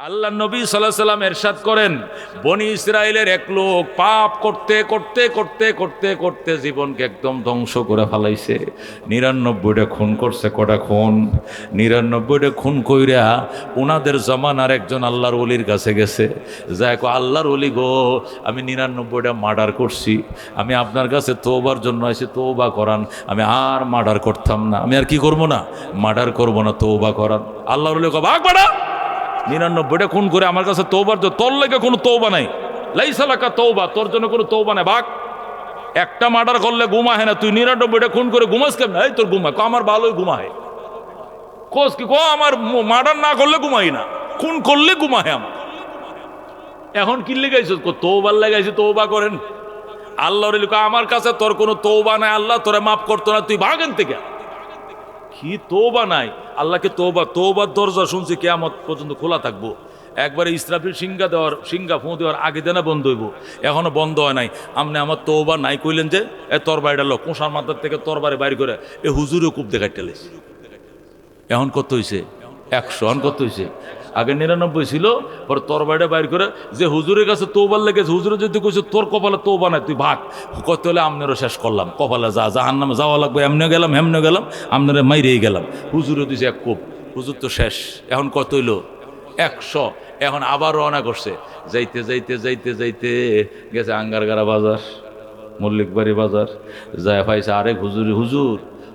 আল্লাহ নবী সাল্লাল্লাহু আলাইহি সাল্লাম এরশাদ করেন, বনি ইসরায়েলের এক লোক পাপ করতে করতে করতে করতে করতে জীবনকে একদম ধ্বংস করে ফেলাইছে। ৯৯টা খুন করছে। কটা খুন? ৯৯টা খুন কইরা ওনাদের জমানার একজন আল্লাহর ওলির কাছে গেছে, যাই আল্লাহর ওলি গো, আমি ৯৯টা মার্ডার করছি, আমি আপনার কাছে তওবার জন্য এসে তওবা করান, আমি আর মার্ডার করতাম না, আমি আর কি করবো না, মার্ডার করবো না, তওবা করান। আল্লাহর ওলি কো, ভাগ বাড়া, ৯৯টা খুন করে আমার কাছে তওবার, তোর লেগে কোনো তওবা নাই, লাইসা লাকা তওবা, তোর জন্য কোনো তওবা নাই, ভাগ। একটা মার্ডার করলে ঘুমা হয় না, তুই ৯৯টা খুন করে ঘুমাস কেন? এই তোর ঘুমা, আমার ভালোই ঘুমায়, কোস কি কো, আমার মার্ডার না করলে ঘুমাই না, খুন করলে ঘুমায় আমার। এখন কি লেগাইছ? তওবার লাগাইছি, তওবা করেন। আল্লাহর আমার কাছে তোর কোনো তওবা নাই, আল্লাহ তোরে মাফ করতো না, তুই ভাগেন থেকে। কি তওবা নাই? আল্লাহকে তওবার দরজা শুনছি কিয়ামত পর্যন্ত খোলা থাকবো। একবারে ইসরাফিল সিংহা ফোঁ দেওয়ার আগে দেনা বন্ধ হইব, এখনো বন্ধ হয় নাই। আপনি আমার তওবা নাই কইলেন যে, তরবারিটা লোক কোষার মাথার থেকে তরবারি বাইর করে এ হুজুরে কূপ দেখাই টেলেছে। এখন কত হয়েছে? ১০০। এখন কত হয়েছে? আগে ৯৯ ছিল, পরে তরবারিটা বাইর করে যে হুজুরের কাছে তওবার লেগেছে, হুজুরে যদি কইছে তোর কপালে তওবা নাই, তুই ভাগ, কত হলে আমনেরও শেষ করলাম, কপালে যা, জাহান্নামে যাওয়া লাগবে, এমনে গেলাম হেমনে গেলাম, আমনেরে মাইরেই গেলাম। হুজুরে দিছে এক কোপ, হুজুর তো শেষ। এখন কত হইল? ১০০। এখন আবার রওনা করছে, যাইতে যাইতে যাইতে যাইতে গেছে আঙ্গারগাড়া বাজার, মল্লিকবাড়ি বাজার, যায় পাইছে আরেক হুজুর, হুজুর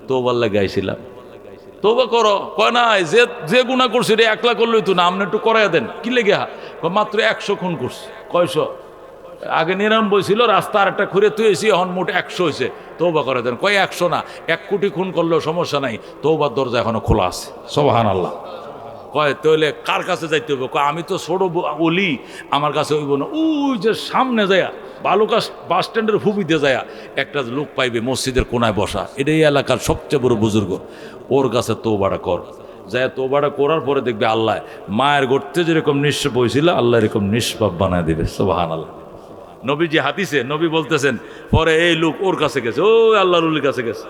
তওবার লাগে আইছিলাম, তওবা করো। কয় না, যে গুনাহ করছে রে একলা করলেই তো না, আপনি একটু করাইয়া দেন। কি লেগে? মাত্র ১০০ খুন করছে। কয়শ? আগে ৯৯ ছিল, রাস্তা আর একটা ঘুরে তুইছি, এখন মোট ১০০ হয়েছে, তওবা করে দেন। কয় ১০০ না, ১ কোটি খুন করলেও সমস্যা নাই, তওবার দরজা এখনো খোলা আছে। সুবহানাল্লাহ। কয় তাহলে কার কাছে যাইতে হবে? কয় আমি তো ছোট ওলি, আমার কাছে হইব না। ওই যে সামনে যায়া বালুকা বাস স্ট্যান্ডের হুবিতে যায়া একটা লোক পাইবে মসজিদের কোনায় বসা, এটাই এলাকার সবচেয়ে বড় বুজুর্গ, ওর কাছে তওবাটা কর। যায় তওবাটা করার পরে দেখবে আল্লাহ মায়ের গর্তে যেরকম নিষ্পাপ হয়েছিল, আল্লাহ এরকম নিষ্পাপ বানায় দিবে। সুবহানাল্লাহ। নবীজি হাদিসে নবী বলতেছেন, পরে এই লোক ওর কাছে গেছে, ও আল্লাহর ওলির কাছে গেছে।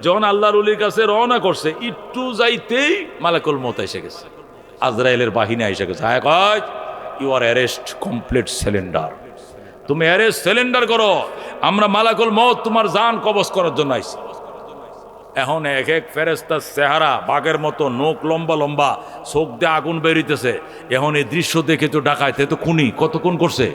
যখন আল্লাহর ওলির কাছে রওনা করছে, একটু যাইতেই মালাকুল মউত এসে গেছে, আজরাইলের বাহিনী এসে গেছে। হ্যাঁ, কয় you are arrest, complete cylinder, তুমি অ্যারেস্ট সিলিন্ডার করো, আমরা মালাকুল মউত তোমার জান কবজ করার জন্য আইছি। এখন এক এক ফেরেশতার চেহারা বাঘের মতো, নখ লম্বা লম্বা, চোখ দিয়ে আগুন বেরিতেছে। এখন এই দৃশ্য দেখে তো ডাকাইতে তো খুনি কত খুন করছে,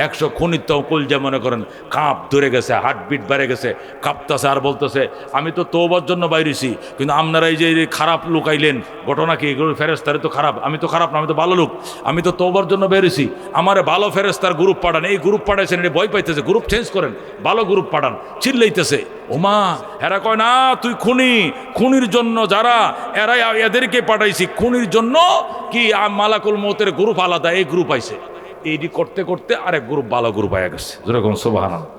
১০০ খুনির তো কলজা মনে করেন কাঁপ ধরে গেছে, হার্টবিট বেড়ে গেছে, কাঁপতেছে আর বলতেছে আমি তো তওবার জন্য বাইরেছি, কিন্তু আপনারা এই যে খারাপ লোক আইলেন, ঘটনা কি? এগুলো ফেরেশতারে তো খারাপ, আমি তো খারাপ না, আমি তো ভালো লোক, আমি তো তওবার জন্য বেরিয়েছি, আমারে ভালো ফেরেশতার গ্রুপ পাঠান। এই গ্রুপ পাঠাইছেন, এটা ভয় পাইতেছে, গ্রুপ চেঞ্জ করেন, ভালো গ্রুপ পাঠান। চিল্লাইতেছে, ওমা এরা কয় না তুই খুনি, খুনির জন্য যারা এরা এদেরকে পাঠাইছি, খুনির জন্য কি মালাকুল মউতের গ্রুপ আলাদা, এই গ্রুপ আইছে। এইটি করতে করতে আরেক গ্রুপ ভালো গ্রুপ আয়া গেছে, যেরকম সুবহানাল্লাহ।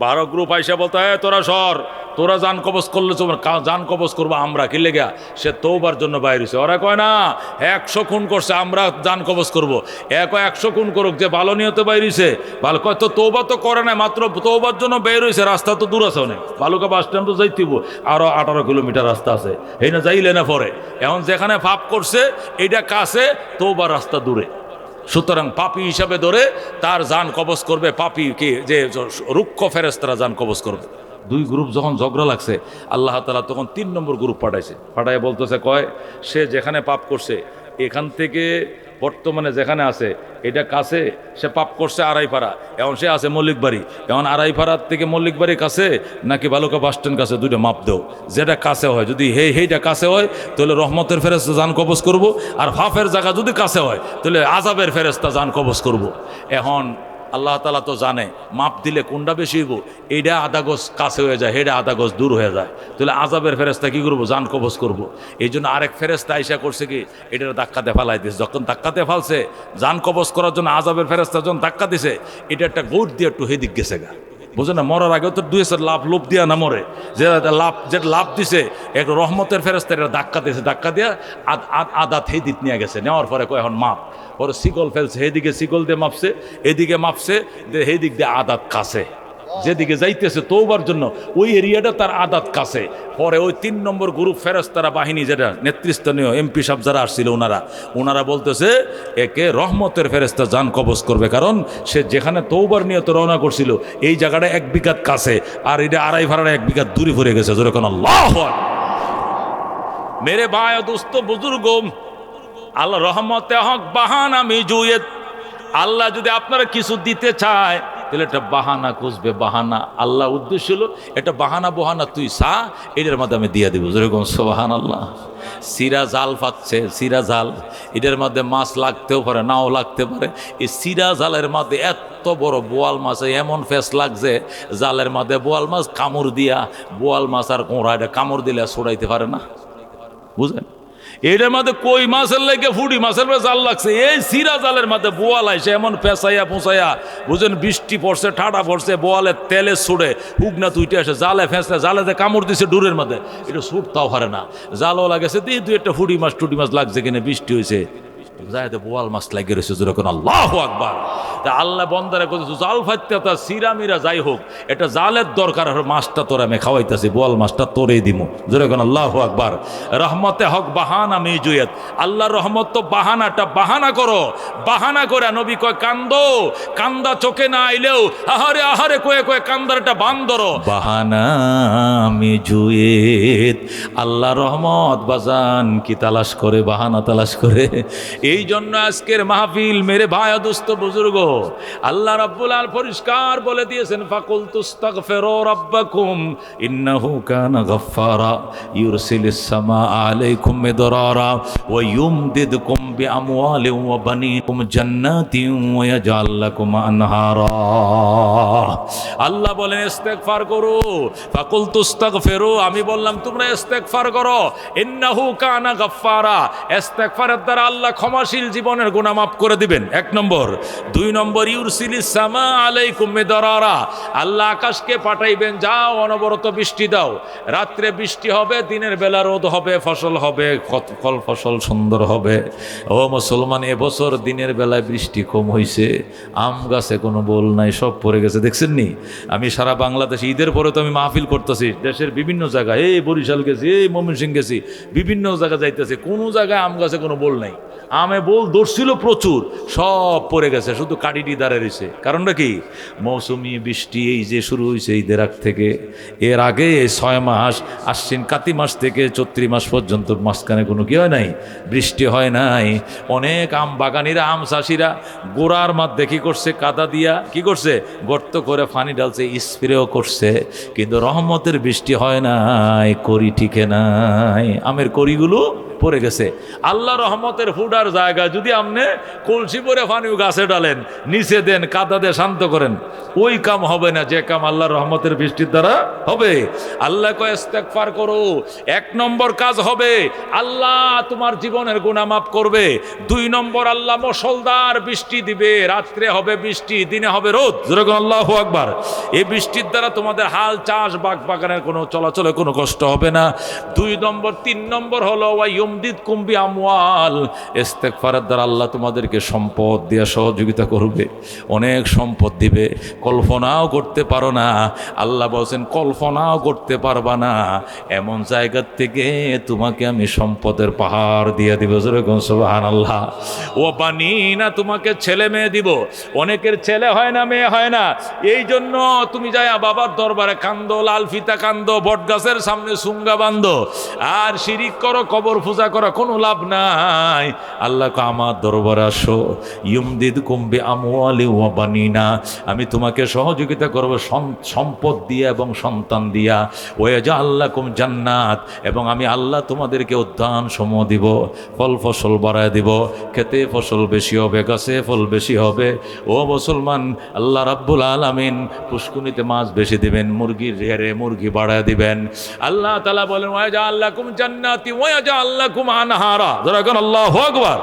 ১২ গ্রুপ আইসা বলতে, তোরা সর, তোরা জান কবজ করলে জান কবজ করবো আমরা, কি লেগা? সে তওবার জন্য বাইরেছে। ওরা কয় না ১০০ খুন করছে, আমরা জান কবজ করবো। ১০০ খুন করুক, যে ভালো নিয়তে বাইরেছে, ভালো কয় তো তওবা তো করে নাই, মাত্র তওবার জন্য বের হয়েছে, রাস্তা তো দূর আছে অনেক, বালুকা বাস স্ট্যান্ড তো যাইতেইব, আরো ১৮ কিলোমিটার রাস্তা আছে, এই না যাইলে না পরে। এখন যেখানে পাপ করছে এইটা কাছে, তওবার রাস্তা দূরে, সুতরাং পাপী হিসাবে ধরে তার জান কবজ করবে, পাপী কে যে রুক্ষ ফেরেশতারা জান কবজ করবে। দুই গ্রুপ যখন ঝগড়া লাগছে, আল্লাহ তাআলা তখন ৩ নম্বর গ্রুপ পাঠাইছে। পাঠায় বলতেছে, কয় সে যেখানে পাপ করছে এখান থেকে বর্তমানে যেখানে আছে এটা কাছে, সে পাপ করছে আড়াইপাড়া, এখন সে আছে মল্লিকবাড়ি, এখন আড়াইপাড়ার থেকে মল্লিকবাড়ির কাছে নাকি বালুকা বাস স্ট্যান্ড কাছে, দুইটা মাপ দেও, যেটা কাছে হয়। যদি হেইটা কাছে হয় তাহলে রহমতের ফেরেশতা জান কবজ করব, আর ফাফের জায়গা যদি কাছে হয় তাহলে আযাবের ফেরেশতা জান কবজ করব। এখন আল্লাহ তাআলা তো জানে মাপ দিলে কোনটা বেশি হইব, এইটা আধা গজ কাছে হয়ে যায়, হেটা আধা গজ দূর হয়ে যায়, তাহলে আযাবের ফেরেশতা কি করবো? জান কবজ করব। এই জন্য আরেক ফেরেশতা আইসা করছে কি, এটার ধাক্কাতে ফালাই দিছে। যখন ধাক্কাতে ফালছে জান কবজ করার জন্য, আযাবের ফেরেশতা যখন ধাক্কা দিছে, এটা একটা গৌর দিয়ে একটু হেদিক গেছে গা, বুঝো না? মরার আগে তো ২ লোভ দিয়া না মরে, যে লাভ দিছে এক রহমতের ফেরেশতা, এটা ধাক্কা দিয়েছে, ধাক্কা দিয়া আদাত হেদিক নিয়ে গেছে, নেওয়ার পরে কয় এখন মাপ, পরে শিকল ফেলছে, এদিকে শিকল দিয়ে মাপছে, এদিকে মাপছে, হেদিক দিয়ে আদাত কাছে। যেদিকে যাইতেছে তওবার জন্য ওই এরিয়াটা তার আদাত কাছে। পরে ওই 3 নম্বর গ্রুপ ফেরেশতারা বাহিনী, যেটা নেতৃস্থানীয় এমপি সাহেব যারা আসছিল, ওনারা বলতেছে একে রহমতের ফেরেশতা জান কবজ করবে, কারণ সে যেখানে তওবার নিয়ত রওনা করছিল এই জায়গাটা 1 বিঘাত কাছে, আর এটা 2.5 ভাড়া 1 বিঘাত দূরে পড়ে গেছে। যেরকম আল্লাহু আকবার। মেরে ভাই ও দোস্ত বুজুর্গ, আল্লাহ রহমতে হক বাহানা মিজুয়েত। আল্লাহ যদি আপনারা কিছু দিতে চায় তাহলে একটা বাহানা খুঁজবে, বাহানা। আল্লাহ উদ্দেশ্য হলো এটা বাহানা বহানা তুই চা, এটার মধ্যে আমি দিয়ে দেবো। যেরকম সুবহানাল্লাহ। সিরা জাল পাচ্ছে, সিরা জাল, এটার মধ্যে মাছ লাগতেও পারে, নাও লাগতে পারে। এই সিরা জালের মধ্যে এত বড় বোয়াল মাছ, এমন ফেস লাগছে জালের মধ্যে বোয়াল মাছ কামড় দিয়া, বোয়াল মাছ আর কোঁড়া এটা কামড় দিলে ছড়াইতে পারে না, বুঝলেন? এটার মধ্যে কই মাছের লেগে ফুটি মাছের জাল লাগছে, এই সিরা জালের মধ্যে বোয়াল আইসে এমন পেঁচাইয়া পোঁচাইয়া, বুঝলেন? বৃষ্টি পড়ছে, ঠাডা পড়ছে, বোয়ালের তেলে ছুড়ে হুকনা তুইটে আসে, জালে ফেঁসলে, জালে যে কামড় দিছে ডুরের মধ্যে, এটা ছুটতাও পারে না। জালও লাগেছে, দুই একটা ফুটি মাছ টুটি মাছ লাগছে কিনা, বৃষ্টি হয়েছে, যাইতে বোয়াল মাছ লাগিয়ে রয়েছে। যেরকম আল্লাহু আকবার। তা আল্লাহ বন্দারে কইতেছে জাল ফাইতে তা সিরা মিরা যাই হোক, এটা জালের দরকার, মাছটা তোরা আমি খাওয়াইতেছি, বোয়াল মাছটা তোরেই দিমু। যেরকম আল্লাহু আকবার। রহমতে হক বাহানা মিজুয়েত। আল্লাহর রহমত তো বাহানাটা, বাহানা করো, বাহানা করে। নবী কয় কান্দো, কান্দা চোখে না আইলেও আহারে আহারে কয়ে কয়ে কান্দার একটা বান ধরো। বাহানা মিজুয়েত। আল্লাহ রহমত বাজান কি তালাশ করে, বাহানা তালাশ করে। এই জন্য আজকের মাহফিল মেরে ভাই দোস্ত বুজুর্গ, আল্লাহ রাব্বুল আলামিন পরিষ্কার বলে দিয়েছেন ফাকুল তুস্তাগফিরু রাব্বাকুম ইন্নাহু কানা গাফফারা ইউরসিলিস সামা আলাইকুম মিদরারা ওয়া ইউমদিদকুম বিআমওয়ালিন ওয়া বানিকুম জান্নাতিন ওয়া ইয়াজআল লাকুম আনহারা। আল্লাহ বলেন ইস্তেগফার করো, ফাকুল তুস্তাগফিরু, আমি বললাম তোমরা ইস্তেগফার করো। ইন্নাহু কানা গাফফারা, ইস্তেগফারের দ্বারা আল্লাহ ক্ষমাশীল, জীবনের গুনাহ মাফ করে দিবেন। 1 নম্বর। 2 নম্বর ইউরসিলিস সামা আলাইকুম মিদরারা, আল্লাহ আকাশকে পাঠাইবেন, যাও অনবরত বৃষ্টি দাও। রাত্রে বৃষ্টি হবে, দিনের বেলা রোদ হবে, ফসল হবে, ফল ফসল সুন্দর হবে। ও মুসলমান, এবছর দিনের বেলায় বৃষ্টি কম হয়েছে, আম গাছে কোনো বোল নাই, সব পড়ে গেছে। দেখছেন নি? আমি সারা বাংলাদেশে ঈদের পরে তো আমি মাহফিল করতেছি, দেশের বিভিন্ন জায়গায়, এই বরিশাল গেছি, এই ময়মনসিংহ গেছি, বিভিন্ন জায়গায় যাইতেছি, কোনো জায়গায় আম গাছে কোনো বোল নাই। আমে বোল ধরছিল প্রচুর, সব পড়ে গেছে, শুধু কাটিটি দাঁড়িয়ে রয়েছে। কারণটা কি? মৌসুমি বৃষ্টি এই যে শুরু হয়েছে ঈদের আগ থেকে, এর আগে 6 মাস, আশ্বিন কাতি মাস থেকে চৈত্রি মাস পর্যন্ত মাঝখানে কোনো কি হয় নাই, বৃষ্টি হয় নাই। অনেক আম বাগানিরা, আম চাষিরা গোড়ার মধ্যে কি করছে, কাদা দিয়া কি করছে, গর্ত করে পানি ঢালছে, স্প্রেও করছে, কিন্তু রহমতের বৃষ্টি হয় নাই, করি ঠিকে নাই, আমের করিগুলো পড়ে গেছে। আল্লাহ রহমতের ফুডার জায়গা যদি আপনি কলসি পরে পানিও গাছে ডালেন, নিচে দেন, কাদা দিয়ে শান্ত করেন, ওই কাম হবে না যে কাম আল্লাহ রহমতের বৃষ্টির দ্বারা হবে। আল্লাহ কয় ইস্তেগফার করো। 1 নম্বর কাজ হবে, আল্লাহ তোমার জীবনের গুনাহ মাফ করবে। 2 নম্বর, আল্লাহ মুষলধার বৃষ্টি দিবে, রাত্রে হবে বৃষ্টি, দিনে হবে রোদ। যেরকম আল্লাহু আকবার। এই বৃষ্টির দ্বারা তোমাদের হাল চাষ বাগানের কোনো চলাচলে কোনো কষ্ট হবে না। 2 নম্বর। 3 নম্বর হলো ওয়ায়ুমদিদকুম বিআমওয়াল, ইস্তেগফারের দ্বারা আল্লাহ তোমাদেরকে সম্পদ দিয়ে সহযোগিতা করবে, অনেক সম্পদ দিবে, কল্পনাও করতে পারো না। আল্লাহ বলছেন কল্পনাও করতে পারবা না, এমন জায়গা থেকে তোমাকে আমি সম্পদের পাহাড় দিয়ে দিব। যেরকম সুবহানাল্লাহ। ও বানিনা, তোমাকে ছেলে মেয়ে দিব। অনেকের ছেলে হয় না, মেয়ে হয় না, এই জন্য তুমি যাই বাবার দরবারে কান্দো, লাল ফিতা কান্দো, বট গাছের সামনে সুঙ্গা বান্ধো, আর শিরিক করো, কবর পূজা করো, কোনো লাভ নাই। আল্লাহ আমার দরবারে আসো, ইউমদিদকুম বিআমওয়ালি ওয়া বানিনা, আমি তোমাকে সহযোগিতা করব সম্পদ দিয়া এবং সন্তান দিয়া। ওয়াজআল লাকুম জান্নাত, এবং আমি আল্লাহ তোমাদেরকে উদ্যান সমূহ দিব, ফল ফসল বাড়ায় দিব, খেতে ফসল বেশি হবে, গাছে ফল বেশি হবে। ও মুসলমান, আল্লাহ রাব্বুল আলামিন পুষ্কুনিতে মাছ বেশি দিবেন, মুরগির রেড়ে মুরগি বাড়ায় দিবেন। আল্লাহ তাআলা বলেন ওয়াজআল লাকুম জান্নাতি ওয়াজআল লাকুম আনহারা। যারা কোন আল্লাহু আকবার।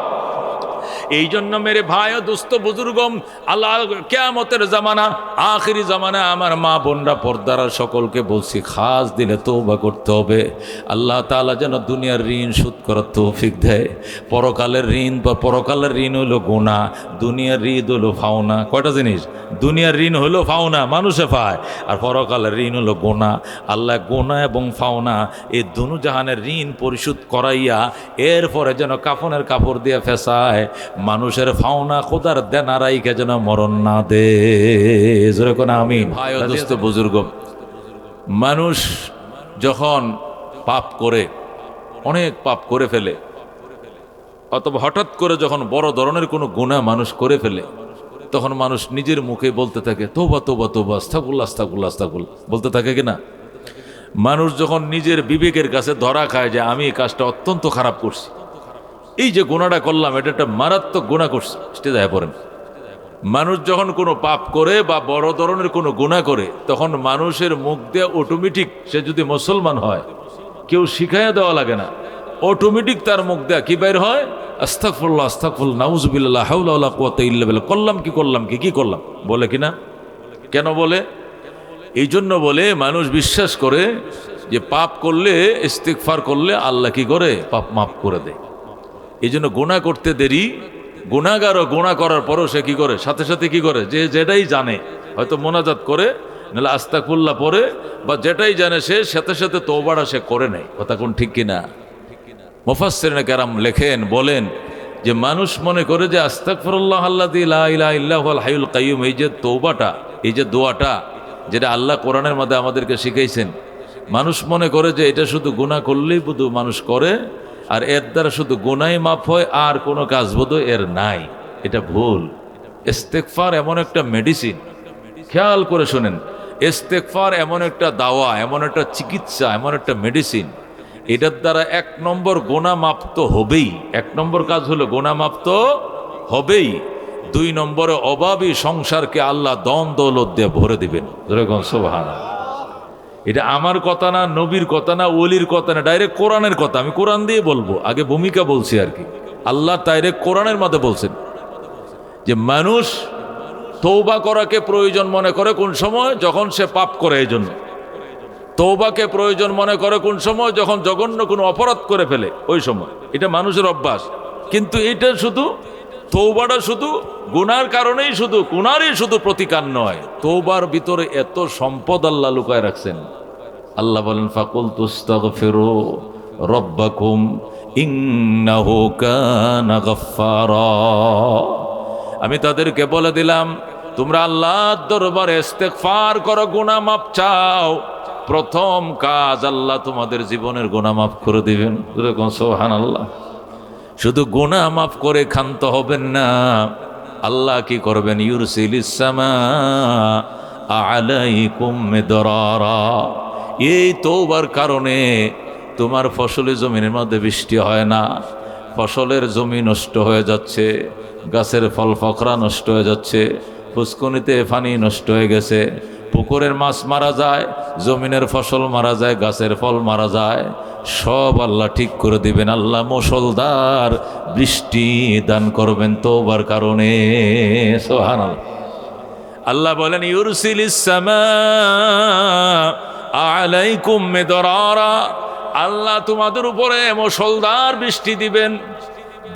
এই জন্য মেরে ভাই ও দোস্ত বুজুর্গম, আল্লাহ কিয়ামতের জামানা, আখিরি জামানা আমার মা বোনরা পর্দারা সকলকে বলছি, খাস দিলে তওবা করতে হবে। আল্লাহ তাআলা যেন দুনিয়ার ঋণ শোধ করার তৌফিক দেয়। পরকালের ঋণ বা পরকালের ঋণ হলো গুনাহ, দুনিয়ার ঋণ হলো ফাওনা। কয়টা জিনিস? দুনিয়ার ঋণ হলো ফাওনা, মানুষে পায়, আর পরকালের ঋণ হলো গুনাহ। আল্লাহ গুনাহ এবং ফাওনা এই দুনু জাহানের ঋণ পরিশোধ করাইয়া এরপরে যেন কাফনের কাপড় দিয়ে ফেসায়, মানুষের ফাওনা খোদার দেনারাইকে যেন মরণ না দে। যেরকম আমি ভাই ও দোস্ত বুজুর্গ, মানুষ যখন পাপ করে, অনেক পাপ করে ফেলে, অথবা হঠাৎ করে যখন বড় ধরনের কোনো গুনাহ মানুষ করে ফেলে, তখন মানুষ নিজের মুখে বলতে থাকে তওবা তওবা তওবা, আস্তাগফিরুল্লাহ আস্তাগফিরুল্লাহ আস্তাগফিরুল্লাহ বলতে থাকে কিনা? মানুষ যখন নিজের বিবেকের কাছে ধরা খায় যে আমি এই কাজটা অত্যন্ত খারাপ করছি, এই যে গুনাহটা করলাম এটা একটা মারাত্মক গুনাহ করছি, স্টেজে পড়েন। মানুষ যখন কোনো পাপ করে বা বড় ধরনের কোনো গুনাহ করে, তখন মানুষের মুখ দিয়ে অটোমেটিক, সে যদি মুসলমান হয়, কেউ শিখাইয়া দেওয়া লাগে না, অটোমেটিক তার মুখ দেয়া কি বের হয়? আস্তাগফিরুল্লাহ আস্তাগফিরুল্লাহ নাউযুবিল্লাহ লা হাওলা ওয়ালা কুওয়াতা ইল্লা বিল্লাহ। করলাম কি করলাম বলে কিনা? কেন বলে? এই জন্য বলে, মানুষ বিশ্বাস করে যে পাপ করলে, ইস্তিগফার করলে আল্লাহ কি করে? পাপ মাফ করে দেয়। এই জন্য গুনাহ করতে দেরি, গুনাহগারও গুনাহ করার পরও সে কি করে? সাথে সাথে কি করে? যে যেটাই জানে, হয়তো মোনাজাত করে, নাহলে আস্তাগফিরুল্লাহ পড়ে, বা যেটাই জানে সে সাথে সাথে তওবাটা সে করে নেয়। কথা কোন ঠিক কিনা? মুফাসসিরিনে কেরাম লেখেন, বলেন যে মানুষ মনে করে যে আস্তাগফিরুল্লাহ আল্লাযী লা ইলাহা ইল্লা হুয়াল হাইয়ুল কাইয়্যুম, এই যে তওবাটা, এই যে দোয়াটা যেটা আল্লাহ কোরআনের মধ্যে আমাদেরকে শিখাইছেন, মানুষ মনে করে যে এটা শুধু গুনাহ করলেই বুধু মানুষ করে, আর এর দ্বারা শুধু গুনাহই মাফ হয়, আর কোনো কাজ বোধ এর নাই। এটা ভুল। ইস্তেগফার এমন একটা মেডিসিন, খেয়াল করে শুনেন, ইস্তেগফার এমন একটা দাওয়া, এমন একটা চিকিৎসা, এমন একটা মেডিসিন, এটার দ্বারা 1 নম্বর গুনাহ মাফ তো হবেই। 1 নম্বর কাজ হলো গুনাহ মাফ তো হবেই। 2 নম্বরে অভাবী সংসারকে আল্লাহ দন দৌলত দিয়ে ভরে দিবেন। যেরকম সুবহানাল্লাহ। এটা আমার কথা না, নবীর কথা না, ওলির কথা না, ডাইরেক্ট কোরআনের কথা। আমি কোরআন দিয়ে বলবো, আগে ভূমিকা বলছি আর কি। আল্লাহ ডাইরেক্ট কোরআনের মধ্যে বলছেন যে মানুষ তওবা করাকে প্রয়োজন মনে করে কোন সময়? যখন সে পাপ করে। এই জন্য তওবাকে প্রয়োজন মনে করে কোন সময়? যখন জঘন্য কোনো অপরাধ করে ফেলে, ওই সময়। এটা মানুষের অভ্যাস। কিন্তু এটা শুধু তওবাটা শুধু গুনার কারণেই, শুধু গুনারই শুধু প্রতিকার নয়, তওবার ভিতরে এত সম্পদ আল্লাহ লুকায় রাখছেন। আল্লাহ বলেন ফাকুলতু আস্তাগফিরু রাব্বাকুম ইন্নাহু কানা গাফফারা। আমি তাদেরকে বলে দিলাম, তোমরা আল্লাহর দরবারে ইস্তেগফার করো, গুনাহ মাফ চাও। প্রথম কাজ, আল্লাহ তোমাদের জীবনের গুনাহ মাফ করে দিবেন। সুবহানাল্লাহ। শুধু গুনাহ মাফ করে ক্ষান্ত হবেন না, আল্লাহ কি করবেন? ইউরসিলিস সামা আলাইকুম মিদরারা। এই তওবার কারণে তোমার ফসলের জমিনের মধ্যে বৃষ্টি হয় না, ফসলের জমি নষ্ট হয়ে যাচ্ছে, গাছের ফল ফকরা নষ্ট হয়ে যাচ্ছে, পুষ্কনিতে পানি নষ্ট হয়ে গেছে, পুকুরের মাছ মারা যায়, জমিনের ফসল মারা যায়, গাছের ফল মারা যায়, সব আল্লাহ ঠিক করে দিবেন। আল্লাহ মুষলধার বৃষ্টি দান করবেন তওবার কারণে। সুবহানাল্লাহ। আল্লাহ বলেন ইউরসিলিস সামা আলাইকুম মিদরারা। আল্লাহ তোমাদের উপরে মুষলধার বৃষ্টি দিবেন।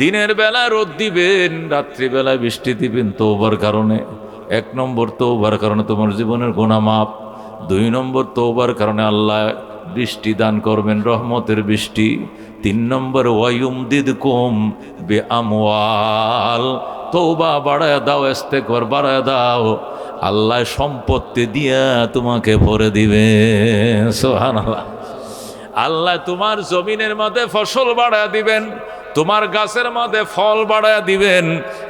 দিনের বেলা রোদ দিবেন, রাত্রিবেলায় বৃষ্টি দিবেন তওবার কারণে। 1 নম্বর তওবার কারণে তোমার জীবনের গুনাহ মাফ। 2 নম্বর তওবার কারণে আল্লাহ বৃষ্টি দান করবেন, রহমতের বৃষ্টি। 3 নম্বর ওয়ায়ুমদিদকুম বিআমওয়াল। তওবা বাড়ায় দাও, ইস্তেগফার বাড়ায় দাও, আল্লাহ সম্পত্তি দিয়া তোমাকে ভরে দিবে। সুবহানাল্লাহ। আল্লাহ তোমার জমিনের মধ্যে ফসল বাড়ায় দিবেন, তোমার গাছের মধ্যে ফল বাড়ায় দিবেন,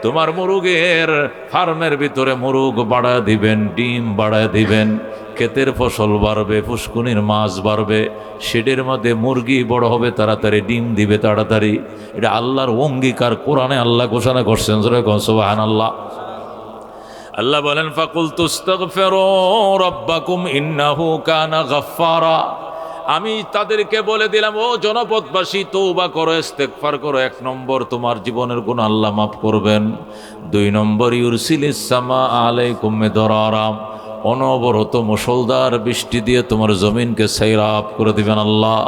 তোমার মুরগের ফার্মের ভিতরে মুরগ বাড়ায় দিবেন, ডিম বাড়ায় দিবেন, ক্ষেতের ফসল বাড়বে, পুষ্কুনির মাছ বাড়বে, শেডের মধ্যে মুরগি বড় হবে তাড়াতাড়ি, ডিম দিবে তাড়াতাড়ি। এটা আল্লাহর অঙ্গীকার, কোরআনে আল্লাহ ঘোষণা করছেন। সুবহানাল্লাহ। আল্লাহ বলেন ফাকুলতু আস্তাগফিরু রাব্বাকুম ইন্নাহু কানা গাফফারা। আমি তাদেরকে বলে দিলাম, ও জনপদবাসী, তওবা করো, ইস্তেগফার করো। 1 নম্বর, তোমার জীবনের গুনাহ আল্লাহ মাফ করবেন। 2 নম্বর, ইউরসিলিস সামা আলাইকুম মিদরারা, অনবরত মুষলধার বৃষ্টি দিয়ে তোমার জমিনকে সাইরাব করে দিবেন আল্লাহ।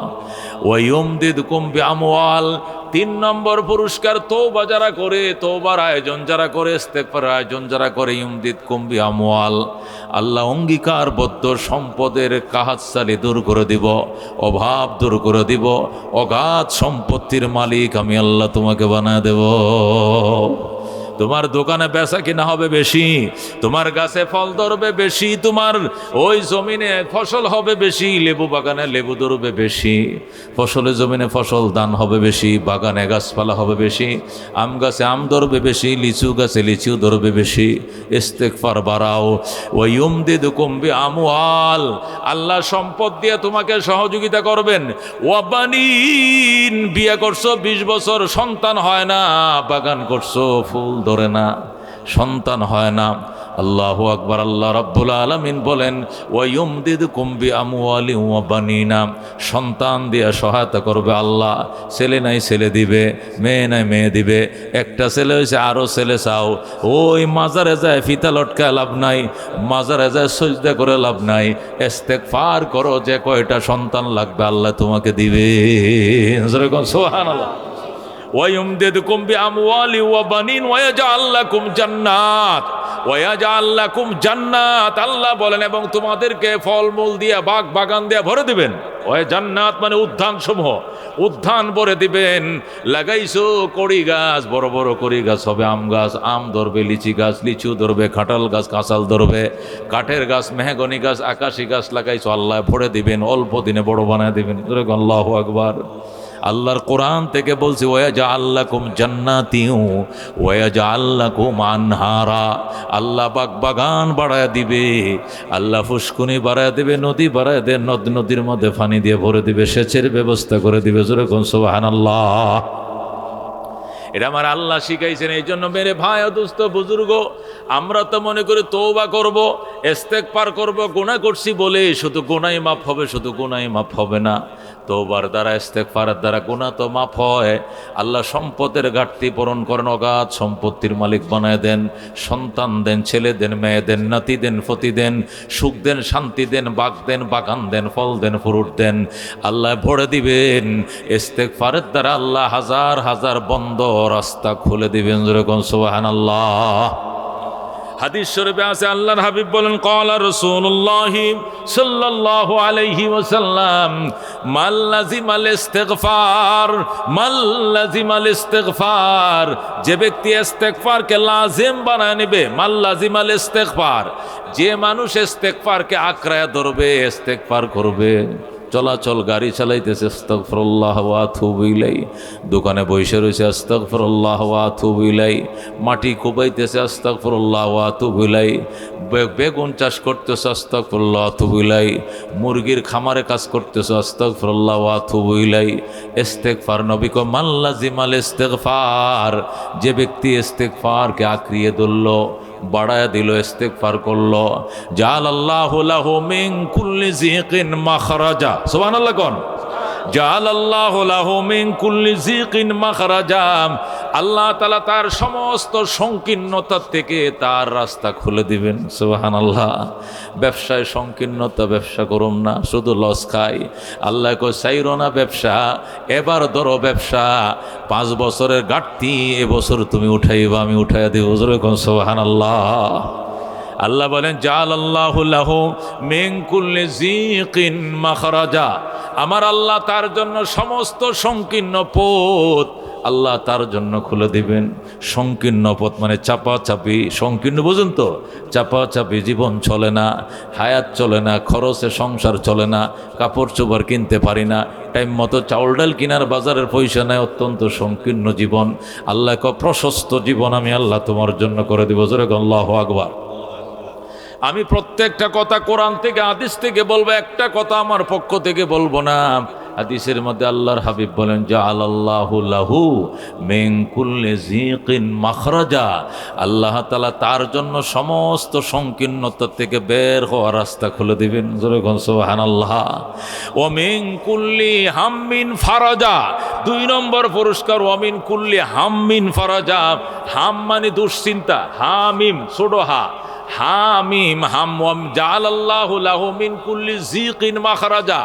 ওয়ায়ুমদিদকুম বিআমওয়াল, 3 নম্বর পুরস্কার, তওবা যারা করে, তওবার আয়োজন যারা করে, ইস্তেগফারের আয়োজন যারা করে, ইউমদিদকুম বিআমওয়াল, আল্লাহ অঙ্গীকারবদ্ধ সম্পদের কাহাতসালি দূর করে দিব, অভাব দূর করে দিব, অগাধ সম্পত্তির মালিক আমি আল্লাহ তোমাকে বানায় দেব। তোমার দোকানে বেচা কিনা হবে বেশি, তোমার গাছে ফল ধরবে বেশি, তোমার ওই জমিনে ফসল হবে বেশি, লেবু বাগানে লেবু ধরবে বেশি, ফসলের জমিনে ফসল দান হবে বেশি, বাগানে গাছপালা হবে বেশি, আম গাছে আম ধরবে বেশি, লিচু গাছে লিচু ধরবে বেশি। ইস্তেগফার বাড়াও। ওয়ায়ুমদিদকুম বিআমওয়াল, আল্লাহ সম্পদ দিয়ে তোমাকে সহযোগিতা করবেন। ওয়াবানিন, বিয়ে করছো 20 বছর, সন্তান হয় না, বাগান করছো, ফুল ধরে না, সন্তান হয় না। আল্লাহু আকবার। আল্লাহ রাব্বুল আলামিন বলেন, ওয়ায়ুমদিদকুম বিআমওয়ালিন ওয়া বানিনা, সন্তান দিয়ে সহায়তা করবে আল্লাহ। ছেলে নাই ছেলে দিবে, মেয়ে নাই মেয়ে দিবে। একটা ছেলে হয়েছে, আরো ছেলে চাও। ওই মাজারে যায় ফিতা লটকায় লাভ নাই, মাজারে যায় সজদা করে লাভ নাই। ইস্তেগফার করো, যে কয়টা সন্তান লাগবে আল্লাহ তোমাকে দিবে। সুবহানাল্লাহ। ওয়ায়ুমদিদকুম বিআমওয়ালি ওয়া বানিন ওয়ায়াজআল লাকুম জান্নাত, ওয়ায়াজআল লাকুম জান্নাত, আল্লাহ বলেন, এবং তোমাদেরকে ফলমূল দিয়ে, বাগ বাগান দিয়ে ভরে দিবেন। ওয়া জান্নাত মানে উদ্যান সমূহ, উদ্যান ভরে দিবেন। লাগাইছো কড়ি গাছ, বড় বড় কড়ি গাছ হবে, আম গাছ আম ধরবে, লিচি গাছ লিচু ধরবে, কাঁঠাল গাছ কাঁচাল ধরবে, কাঠের গাছ মেহগনি গাছ আকাশি গাছ লাগাইছো, আল্লাহ ভরে দিবেন, অল্প দিনে বড় বানায় দিবেন। আল্লাহু আকবার। আল্লাহর কোরআন থেকে বলছে, ওয়াজাআল লাকুম জান্নাতিন ওয়াজাআল লাকুম আনহারা, আল্লাহ বাগ বাগান বাড়ায় দিবে, আল্লাহ ফুসকুনি বাড়ায় দিবে, নদী বাড়ায় দেন, নদ নদীর মধ্যে পানি দিয়ে ভরে দিবে, সেচের ব্যবস্থা করে দিবে। জোরে কোন সুবহানাল্লাহ। এটা আমার আল্লাহ শিখাইছেন। এই জন্য মেরে ভাই ও দোস্ত বুজুর্গ, আমরা তো মনে করি তওবা করব, ইস্তেগফার করব, গুনাহ করছি বলে শুধু গুনাহই মাফ হবে, শুধু গুনাহই মাফ হবে না। তওবার দ্বারা, ইস্তেগফারের দ্বারা গুনাহ তো মাফ হয়। আল্লাহ সম্পদের ঘাটতি পূরণ করেন, অগাধ সম্পত্তির মালিক বানায় দেন, সন্তান দেন, ছেলে দেন, মেয়ে দেন, নাতি দেন, ফতি দেন, সুখ দেন, শান্তি দেন, বাগ দেন, বাগান দেন, ফল দেন, ফ্রুট দেন, আল্লাহ ভরে দিবেন। ইস্তেগফারের দ্বারা আল্লাহ হাজার হাজার বন্ধ রাস্তা খুলে দিবেন। যেরকম সুবহানাল্লাহ। হাদিস শরীফে আছে, আল্লাহর হাবিব বলেন, ক্বালা রাসূলুল্লাহ সাল্লাল্লাহু আলাইহি ওয়াসাল্লাম, মান লাযিমাল ইস্তিগফার, মান লাযিমাল ইস্তিগফার, যে ব্যক্তি ইস্তিগফারকে লাজিম বানায় নেবে, মান লাযিমাল ইস্তিগফার, যে মানুষ ইস্তিগফারকে আঁকড়ায় ধরবে, ইস্তিগফার করবে, চলাচল গাড়ি চালাইতেছে আস্তাগফিরুল্লাহ ওয়া আতুবু ইলাই, দোকানে বসে রয়েছে আস্তাগফিরুল্লাহ ওয়া আতুবু ইলাই, মাটি কোবাইতেছে আস্তাগফিরুল্লাহ ওয়া আতুবু ইলাই, বেগুন চাষ করতেছে আস্তাগফিরুল্লাহ ওয়া আতুবু ইলাই, মুরগির খামারে কাজ করতেছে আস্তাগফিরুল্লাহ ওয়া আতুবু ইলাই। ইস্তেগফার, নবী কো মান লাযিমাল ইস্তিগফার, যে ব্যক্তি ইস্তেগফারকে আঁকড়িয়ে ধরল, বাড়ায় দিল, ইস্তেগফার করলো, জাআলাল্লাহু লাহু মিন কুল্লি যিকিন মাখরাজা। সুবহানাল্লাহ কোন? জাআলাল্লাহু লাহু মিন কুল্লি যিকিন মাখরাজা, আল্লাহ তাআলা তার সমস্ত সংকীর্ণতা থেকে তার রাস্তা খুলে দিবেন। সুবহানাল্লাহ। ব্যবসায় সংকীর্ণতা, ব্যবসা করুম না, শুধু লস খাই। আল্লাহ কই চাইরো না ব্যবসা, এবার ধরো ব্যবসা, 5 বছরের ঘাটতি এবছর তুমি উঠাইবা, আমি উঠাইয়া দেব। সুবহানাল্লাহ। আল্লাহ বলেন, জাআলাল্লাহু লাহু মিন কুল্লি যিকিন মাখরাজা, আমার আল্লাহ তার জন্য সমস্ত সংকীর্ণ পথ আল্লাহ তার জন্য খুলে দিবেন। সংকীর্ণ পথ মানে চাপাচাপি, সংকীর্ণ বুঝুন তো, চাপাচাপি জীবন চলে না, হায়াত চলে না, খরচে সংসার চলে না, কাপড় চোপড় কিনতে পারি না, টাইম মতো চাউল ডাল কিনার বাজারের পয়সা নেয়, অত্যন্ত সংকীর্ণ জীবন। আল্লাহ ক প্রশস্ত জীবন আমি আল্লাহ তোমার জন্য করে দিব। জোরে আল্লাহু আকবার। আমি প্রত্যেকটা কথা কোরআন থেকে হাদিস থেকে বলবো, একটা কথা আমার পক্ষ থেকে বলবো না। হাদিসের মধ্যে আল্লাহর হাবিব বলেন জাআলাল্লাহু লাহু মিন কুল্লি যিকিন মাখরাজা, আল্লাহ তাআলা তার জন্য সমস্ত সংকীর্ণতা থেকে বের হওয়ার রাস্তা খুলে দিবেন। জোরে বলুন সুবহানাল্লাহ। ওয়া মিন কুল্লি হাম্মিন ফারাজা, 2 নম্বর পুরস্কার ওয়া মিন কুল্লি হাম্মিন ফারাজা। হাম মানে দুশ্চিন্তা, হামিম ছোট হা, হামিম হাম জাআলাল্লাহু লাহু মিন কুল্লি যিকিন মাখরাজা।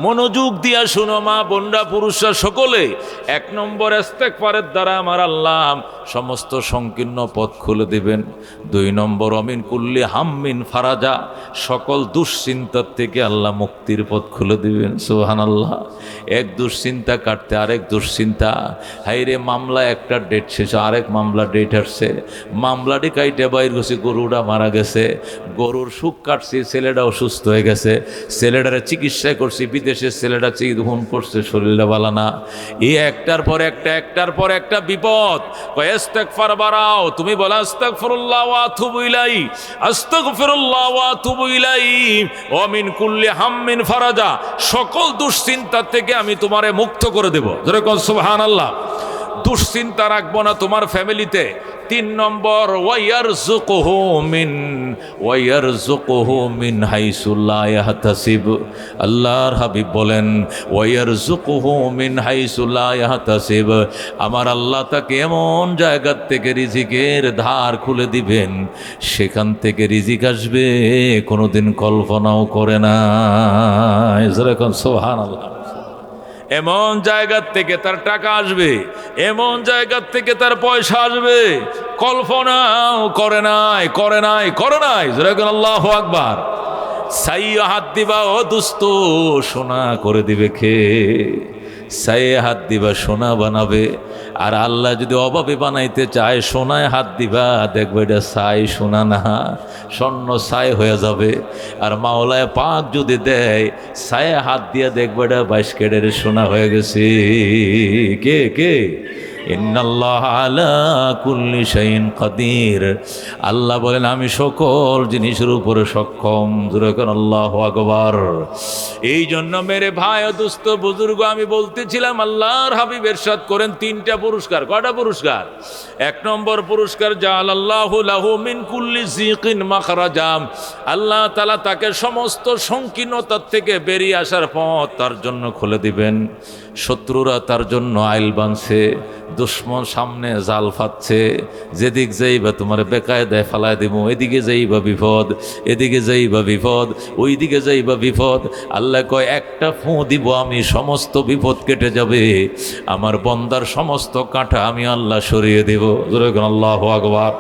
মনোযোগ দিয়া শুনো মা বোনরা পুরুষরা সকলে, 1 নম্বর ইস্তেগফারের দ্বারা আমার আল্লাহ সমস্ত সংকীর্ণ পথ খুলে দিবেন। 2 নম্বর অমিন কুল্লি হাম্মিন ফারাজা, সকল দুশ্চিন্তার থেকে আল্লাহ মুক্তির পথ খুলে দিবেন। সুবহানাল্লাহ। এক দুশ্চিন্তা কাটতে আরেক দুশ্চিন্তা, হাইরে মামলা একটা ডেট শেষ, আরেক মামলা ডেট আসছে, মামলাটি কাইটে বাইর গেছে, গরুটা মারা গেছে, গরুর সুখ কাটছি, ছেলেটা অসুস্থ হয়ে গেছে, ছেলেটারে চিকিৎসা করছি বিদেশে, ছেলেটা চিকিৎসা করছে, শরীরটা ভালো না। এই একটার পর একটা বিপদ। ইস্তেগফার বাড়াও, তুমি বলো আস্তাগফিরুল্লাহ ওয়া আতুবু ইলাইহি, আস্তাগফিরুল্লাহ ওয়া আতুবু ইলাইহি। ওয়া মিন কুল্লি হাম্মিন ফারাজা, সকল দুশ্চিন্তা থেকে আমি তোমারে মুক্ত করে দেব। জোরে কোন সুবহানাল্লাহ। দুশ্চিন্তা রাখবো না তোমার ফ্যামিলিতে। 3 নম্বর ওয়াইয়ারযুকুহু মিন হাইসু লা ইয়াহতাসিব, আল্লাহর হাবিব বলেন ওয়াইয়ারযুকুহু মিন হাইসু লা ইয়াহতাসিব, আমার আল্লাহ তাকে এমন জায়গা থেকে রিজিকের ধার খুলে দিবেন, সেখান থেকে রিজিক আসবে কোনোদিন কল্পনাও করে না। যেরকম সুবহানাল্লাহ। এমন জায়গার থেকে তার টাকা আসবে, এমন জায়গার থেকে তার পয়সা আসবে, কল্পনাও করে নাই। যেরকম আল্লাহু আকবার। সাইয়া হাত দিবা ও দুস্ত, সোনা করে দিবে খে। সাইয়ে হাত দিবা, সোনা বানাবে। আর আল্লাহ যদি অভাবে বানাইতে চায়, সোনায় হাত দিবা, দেখবে এটা ছাই সোনা না, স্বর্ণ ছাই হয়ে যাবে। আর মাওলায় পাক যদি দেয়, ছায়ে হাত দিয়ে দেখবে এটা 22 ক্যারেটের সোনা হয়ে গেছে। কে ইন্নাল্লাহ আলা কুল্লি শাইইন কাদির, আল্লাহ বলেন আমি সকল জিনিসের উপরে সক্ষম। আল্লাহু আকবার। এই জন্য মেরে ভাই ও দোস্ত বুজুর্গ, আমি বলতেছিলাম আল্লাহর হাবিব ইরশাদ করেন 3টা পুরস্কার। কয়টা পুরস্কার? 1 নম্বর পুরস্কার জাআলাল্লাহু লাহু মিন কুল্লি যিকিন মাখরাজা, আল্লাহ তাআলা তাকে সমস্ত সংকীর্ণতার থেকে বেরিয়ে আসার পথ তার জন্য খুলে দিবেন। শত্রুরা তার জন্য আইল বানছে, দুশ্মন সামনে জাল ফাচ্ছে, যেদিক যাইবা তোমার বেকায়দায় ফালায় দিব, এদিকে যাইবা বিপদ, এদিকে যাইবা বিপদ, ওইদিকে যাইবা বিপদ। আল্লাহ কয় একটা ফু দিব আমি, সমস্ত বিপদ কেটে যাবে, আমার বন্দার সমস্ত কাঁটা আমি আল্লাহ সরিয়ে দেব। আল্লাহু আকবার।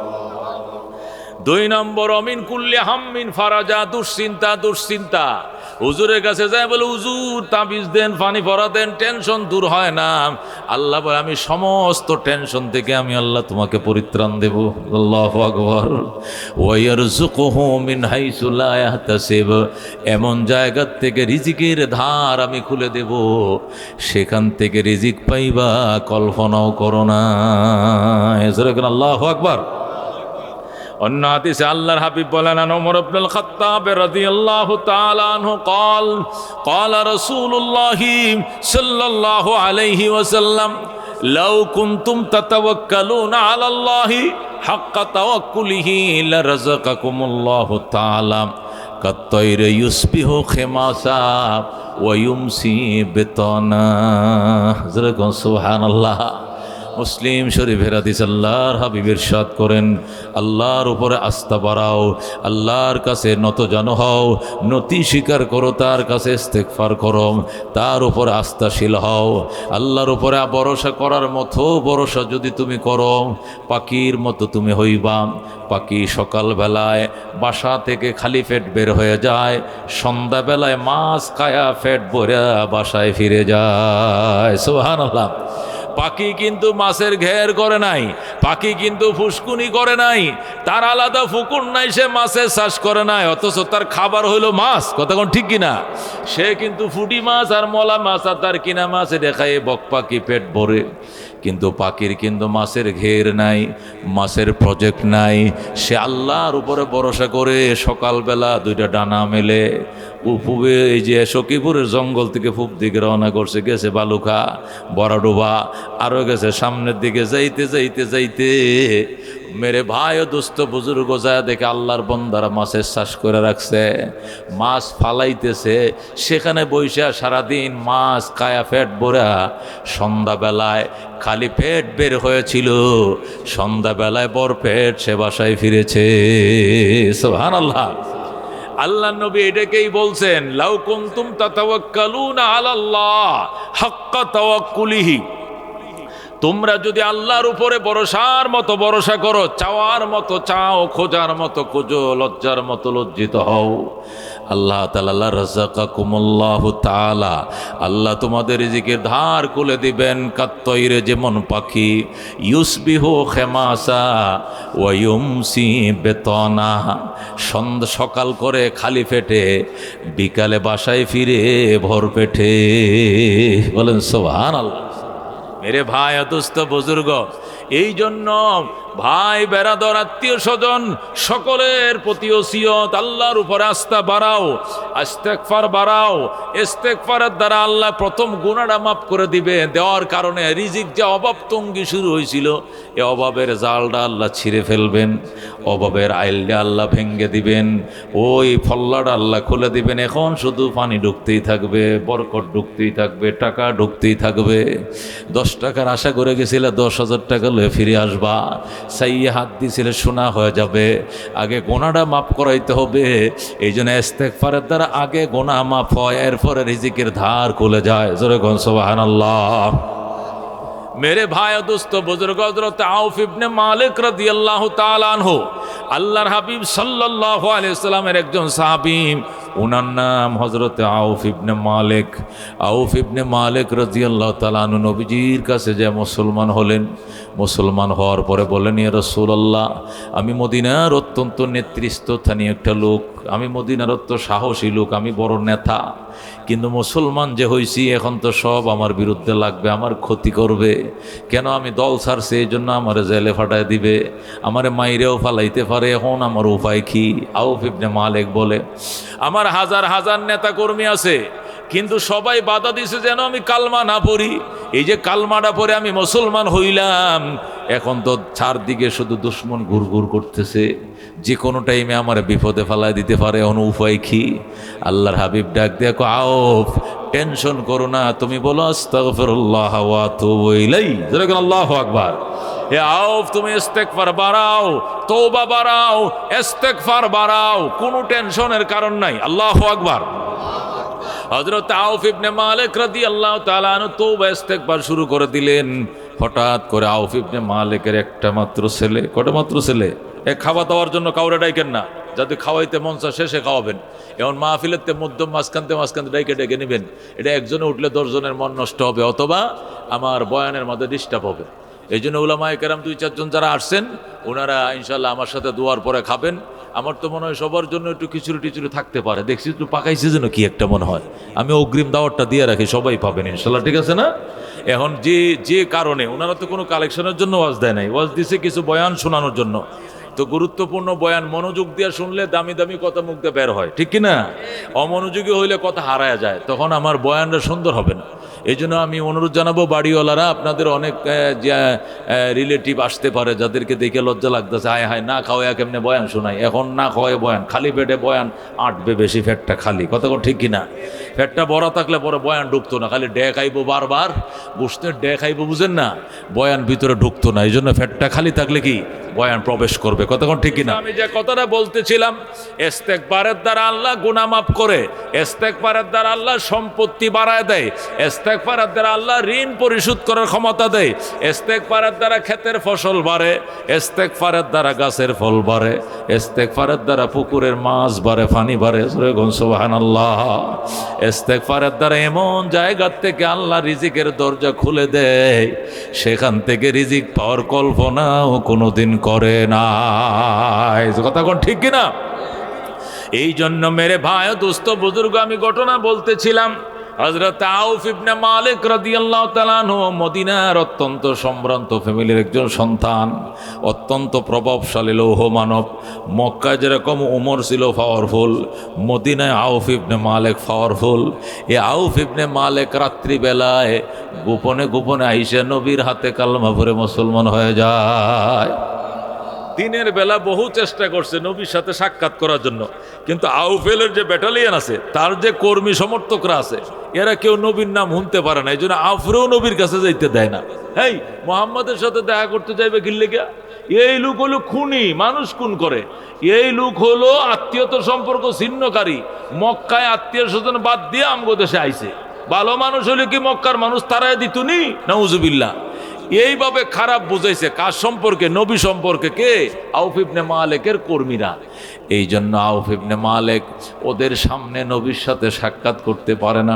2 নম্বর অমিন কুল্লি হাম্মিন ফারাজা, দুশ্চিন্তা। হুজুরের কাছে যায়, বলে হুজুর তাবিজ দেন, পানি ভরা দেন, টেনশন দূর হয় না। আল্লাহ বলে আমি সমস্ত টেনশন থেকে আমি আল্লাহ তোমাকে পরিত্রাণ দেব। আল্লাহু আকবার। ওয়াইয়ারযুকুহু মিন হাইসু লা ইয়াহতাসিব, এমন জায়গা থেকে রিজিকের ধার আমি খুলে দেব, সেখান থেকে রিজিক পাইবা কল্পনাও করো না। এজরাকুন আল্লাহু আকবার। অন্য হাদিসে আল্লাহর হাবিব বলেন ওমর ইবনুল খাত্তাব রাদিয়াল্লাহু তাআলা আনহু قال رسول الله صلى الله عليه وسلم لو كنتم تتوكلون على الله حق توكله لرزقكم الله تعالى كالطير يصبح خماسا ويمسي بطانا। سبحان الله। মুসলিম শরীফের হাদিস, আল্লাহর হাবিব ইরশাদ করেন আল্লাহর উপরে আস্থা বাড়াও, আল্লাহর কাছে নতজানু হও, নতি স্বীকার করো, তার কাছে ইস্তেগফার করো, তার উপরে আস্থাশীল হও। আল্লাহর উপরে ভরসা করার মতো ভরসা যদি তুমি করো, পাখির মতো তুমি হইবা। পাখি সকালবেলায় বাসা থেকে খালি পেট বের হয়ে যায়, সন্ধ্যাবেলায় মাছ খায়া পেট ভরে বাসায় ফিরে যায়। সুবহানাল্লাহ। পাখি কিন্তু মাছের ঘের করে নাই, পাখি কিন্তু ফুসকুনি করে নাই, তার আলাদা পুকুর নাই, সে মাছের চাষ করে নাই, অথচ তার খাবার হইল মাছ। কথা কোন ঠিক কিনা? সে কিন্তু ফুটি মাছ আর মলা মাছ আর তার কিনা মাছ এটা খায় বক পাখি পেট ভরে। কিন্তু পাখির কিন্তু মাছের ঘের নাই, মাছের প্রজেক্ট নাই। সে আল্লাহর উপরে ভরসা করে সকালবেলা দুইটা ডানা মেলে পূবে এই যে সখীপুরের জঙ্গল থেকে পূব দিকে রওনা করছে, গেছে বালুখা, বড়ডোবা, আরও গেছে সামনের দিকে। যাইতে যাইতে যাইতে মেরে ভাই ও দোস্ত বুজুর্গ যায় দেখে আল্লাহর বন্দারা মাছের চাষ করে রাখছে, মাছ ফালাইতেছে। সেখানে বইসা সারাদিন মাছ কায়া পেট ভরা, সন্ধ্যাবেলায় খালি পেট বের হয়েছিল, সন্ধ্যাবেলায় বড় পেট সে বাসায় ফিরেছে। সুবহানাল্লাহ। আল্লাহ নবী এটাকেই বলছেন, লাউ কুনতুম তাতাওয়াক্কালুনা আলাল্লাহ হাক্কা তাওয়াক্কুলিহি, তোমরা যদি আল্লাহর উপরে ভরসার মতো ভরসা করো, চাওয়ার মতো চাও, খোঁজার মতো খোঁজো, লজ্জার মতো লজ্জিত হও, আল্লাহ তাআলা রাযাকাকুমুল্লাহু তাআলা, আল্লাহ তোমাদের রিজিকের ধার খুলে দিবেন। কাত্তয়রে, যেমন পাখি, ইউসবিহু খেমাসা ওয়া ইউমসি বেতনা, সকাল করে খালি পেটে, বিকালে বাসায় ফিরে ভর পেটে। বলেন সুবহানাল্লাহ। মেরে ভাই দোস্ত বুজুর্গ, এই জন্য ভাই বেরাদর আত্মীয় স্বজন সকলের প্রতি ওসিয়ত, আল্লাহর উপরে আস্থা বাড়াও, ইস্তেগফার বাড়াও। ইস্তেগফারের দ্বারা আল্লাহ প্রথম গুনাহটা মাফ করে দিবে। দেওয়ার কারণে রিজিক যে অভাব তঙ্গি শুরু হয়েছিল, এ অভাবের জালটা আল্লাহ ছিঁড়ে ফেলবেন, অভাবের আইলটা আল্লাহ ভেঙ্গে দিবেন, ওই ফল্লাটা আল্লাহ খুলে দিবেন। এখন শুধু পানি ঢুকতেই থাকবে, বরকত ঢুকতেই থাকবে, টাকা ঢুকতেই থাকবে। 10 টাকার আশা করে গেছিলে, 10,000 টাকা লয়ে ফিরে আসবা। সাইয়ে হাত দিয়েছিলে, শোনা হয়ে যাবে। আগে গোনাটা মাফ করাইতে হবে। এই জন্য ইস্তেগফারের দ্বারা আগে গোনা মাফ হয়, এরপরে রিজিকের ধার খুলে যায়। জোরে কোন সুবহানাল্লাহ। মেরে ভাই দোস্ত বুজুর্গ, হযরত আউফ ইবনে মালিক রাদিয়াল্লাহু তাআলা আনহু, আল্লাহর হাবিব সাল্লাল্লাহু আলাইহি সাল্লামের একজন সাহাবী, ওনার নাম হযরত আউফ ইবনে মালিক। আউফ ইবনে মালিক রাদিয়াল্লাহু তাআলা আনহু নবীজির কাছে যে মুসলমান হলেন, মুসলমান হওয়ার পরে বললেন, ইয়া রাসূলুল্লাহ, আমি মদিনার অত্যন্ত নেতৃস্থানীয় একটা লোক, আমি মদিনার অত্যন্ত সাহসী লোক, আমি বড় নেতা, কিন্তু মুসলমান যে হইছি এখন তো সব আমার বিরুদ্ধে লাগবে, আমার ক্ষতি করবে। কেন আমি দল ছাড়ছি, এই জন্য আমার জেলে ফাটায় দিবে, আমারে মাইরেও ফালাইতে পারে। এখন আমার উপায় কি? আউফ ইবনে মালিক বলে, আমার হাজার হাজার নেতা কর্মী আছে, কিন্তু সবাই বাধা দিছে যেন আমি কালমা না পড়ি। এই যে কালমাটা পরে আমি মুসলমান হইলাম, এখন তো চারদিকে শুধু দুশ্মন ঘুরঘুর করতেছে, যে কোনো টাইমে আমার বিপদে ফেলায় দিতে পারে। এখন উপায় কি? আল্লাহর হাবিব ডাক দিয়ে, আউফ, টেনশন করো না, তুমি বলো আস্তাগফিরুল্লাহ ওয়া আতুবু ইলাইহি। যেরকম আল্লাহু আকবার। হে আউফ, তুমি ইস্তেগফার বাড়াও, তওবা বাড়াও, ইস্তেগফার বাড়াও, কোনো টেনশনের কারণ নাই। আল্লাহু আকবার। হযরত আউফ ইবনে মালিক রাদিয়াল্লাহু তাআলা আনহু তওবা ইস্তেগফার শুরু করে দিলেন। হঠাৎ করে আউফ ইবনে মালিকের একটা মাত্র ছেলে, কটা মাত্র ছেলে, খাওয়া দাওয়ার জন্য কাউরে ডাইকেন না, যাতে খাওয়াইতে মন চায় শেষে খাওয়াবেন। এখন মাহফিলেতে মধ্যম মাঝখানতে ডাইকে ডেকে নেবেন। এটা একজনে উঠলে 10 জনের মন নষ্ট হবে, অথবা আমার বয়ানের মধ্যে ডিস্টার্ব হবে। এই জন্য উলামায়ে কেরাম 2-4 জন যারা আসছেন, ওনারা ইনশাল্লাহ আমার সাথে দোয়ার পরে খাবেন। আমার তো মনে হয় সবার জন্য একটু খিচুড়ি টিচুড়ি থাকতে পারে, দেখছি একটু পাকাইছে যেন কি একটা মনে হয়। আমি অগ্রিম দাওয়াতটা দিয়ে রাখি, সবাই পাবেন ইনশাল্লাহ, ঠিক আছে না? এখন যে কারণে ওনারা তো কোনো কালেকশনের জন্য ওয়াজ দেয় নাই, ওয়াজ দিছে কিছু বয়ান শোনানোর জন্য। তো গুরুত্বপূর্ণ বয়ান মনোযোগ দিয়ে শুনলে দামি দামি কথা মুখ দিয়ে বের হয়, ঠিক কিনা? অমনোযোগী হইলে কথা হারায় যায়, তখন আমার বয়ানটা সুন্দর হবে না। এই জন্য আমি অনুরোধ জানাবো, বাড়িওয়ালারা, আপনাদের অনেক রিলেটিভ আসতে পারে, যাদেরকে দেখে লজ্জা লাগতেছে, হায় হায় না খাওয়া কেমনে বয়ান শোনাই। এখন না খাওয়ায় বয়ান, খালি পেটে বয়ান আটবে বেশি, ফ্যাটটা খালি, কথা ঠিক কিনা? ফ্যাটটা বড় থাকলে পরে বয়ান ঢুকতো না, খালি ডে খাইবো বারবার, বসতে ডে খাইবো, বুঝেন না? বয়ান ভিতরে ঢুকতো না। এই জন্য ফ্যাটটা খালি থাকলে কি বয়ান প্রবেশ করবে, কতক্ষণ ঠিক কিনা? আমি যে কথাটা বলতেছিলাম, ইস্তেগফারের দ্বারা আল্লাহ গুনাহ মাফ করে, ইস্তেগফারের দ্বারা আল্লাহ সম্পত্তি বাড়ায় দেয়, ইস্তেগফারের দ্বারা আল্লাহ ঋণ পরিশোধ করার ক্ষমতা দেয়, ইস্তেগফারের দ্বারা ক্ষেতের ফসল বাড়ে, ইস্তেগফারের দ্বারা গাছের ফল বাড়ে, ইস্তেগফারের দ্বারা পুকুরের মাছ বাড়ে, পানি বাড়ে। সুবহানাল্লাহ। ইস্তেগফারের দ্বারা এমন জায়গা থেকে আল্লাহ রিজিকের দরজা খুলে দেয়, সেখান থেকে রিজিক পাওয়ার কল্পনাও কোনোদিন করে না। কথা কোন ঠিক কিনা? এই জন্য মেরে ভাই দোস্ত বুজুর্গ, আমি ঘটনা বলতেছিলাম, হযরত আউফ ইবনে মালিক রাদিয়াল্লাহু তাআলা আনহু মদিনার অত্যন্ত সম্ভ্রান্ত ফ্যামিলির একজন সন্তান, অত্যন্ত প্রভাবশালী লৌহ মানব। মক্কায় যেরকম উমর ছিল পাওয়ারফুল, মদিনায় আউফ ইবনে মালিক পাওয়ারফুল। এই আউফ ইবনে মালিক রাত্রিবেলায় গোপনে গোপনে আইসা নবীর হাতে কালমা পড়ে মুসলমান হয়ে যায়। দিনের বেলা বহু চেষ্টা করছে নবীর সাথে সাক্ষাৎ করার জন্য, কিন্তু আউফেলের যে ব্যাটালিয়ন আছে, তার যে কর্মী সমর্থকরা আছে, এরা কেউ নবীর নাম শুনতে পারে না। এই জন্য আউফরেও নবীর কাছে যাইতে দেয় না। হেই, মোহাম্মদের সাথে দেখা করতে যাইবে কিনলে গিয়া? এই লোক হলো খুনি, মানুষ খুন করে। এই লোক হলো আত্মীয়তা সম্পর্ক ছিন্নকারী। মক্কায় আত্মীয় স্বজন বাদ দিয়ে আমগো দেশে আইছে। ভালো মানুষ হলে কি মক্কার মানুষ তারাই দিতুনি? নাউজুবিল্লাহ। এইভাবে খারাপ বুঝাইছে কার সম্পর্কে? নবী সম্পর্কে। কে? আউফ ইবনে মালিকের কর্মীরা। এই জন্য আউফ ইবনে মালিক ওদের সামনে নবীর সাথে সাক্ষাৎ করতে পারে না।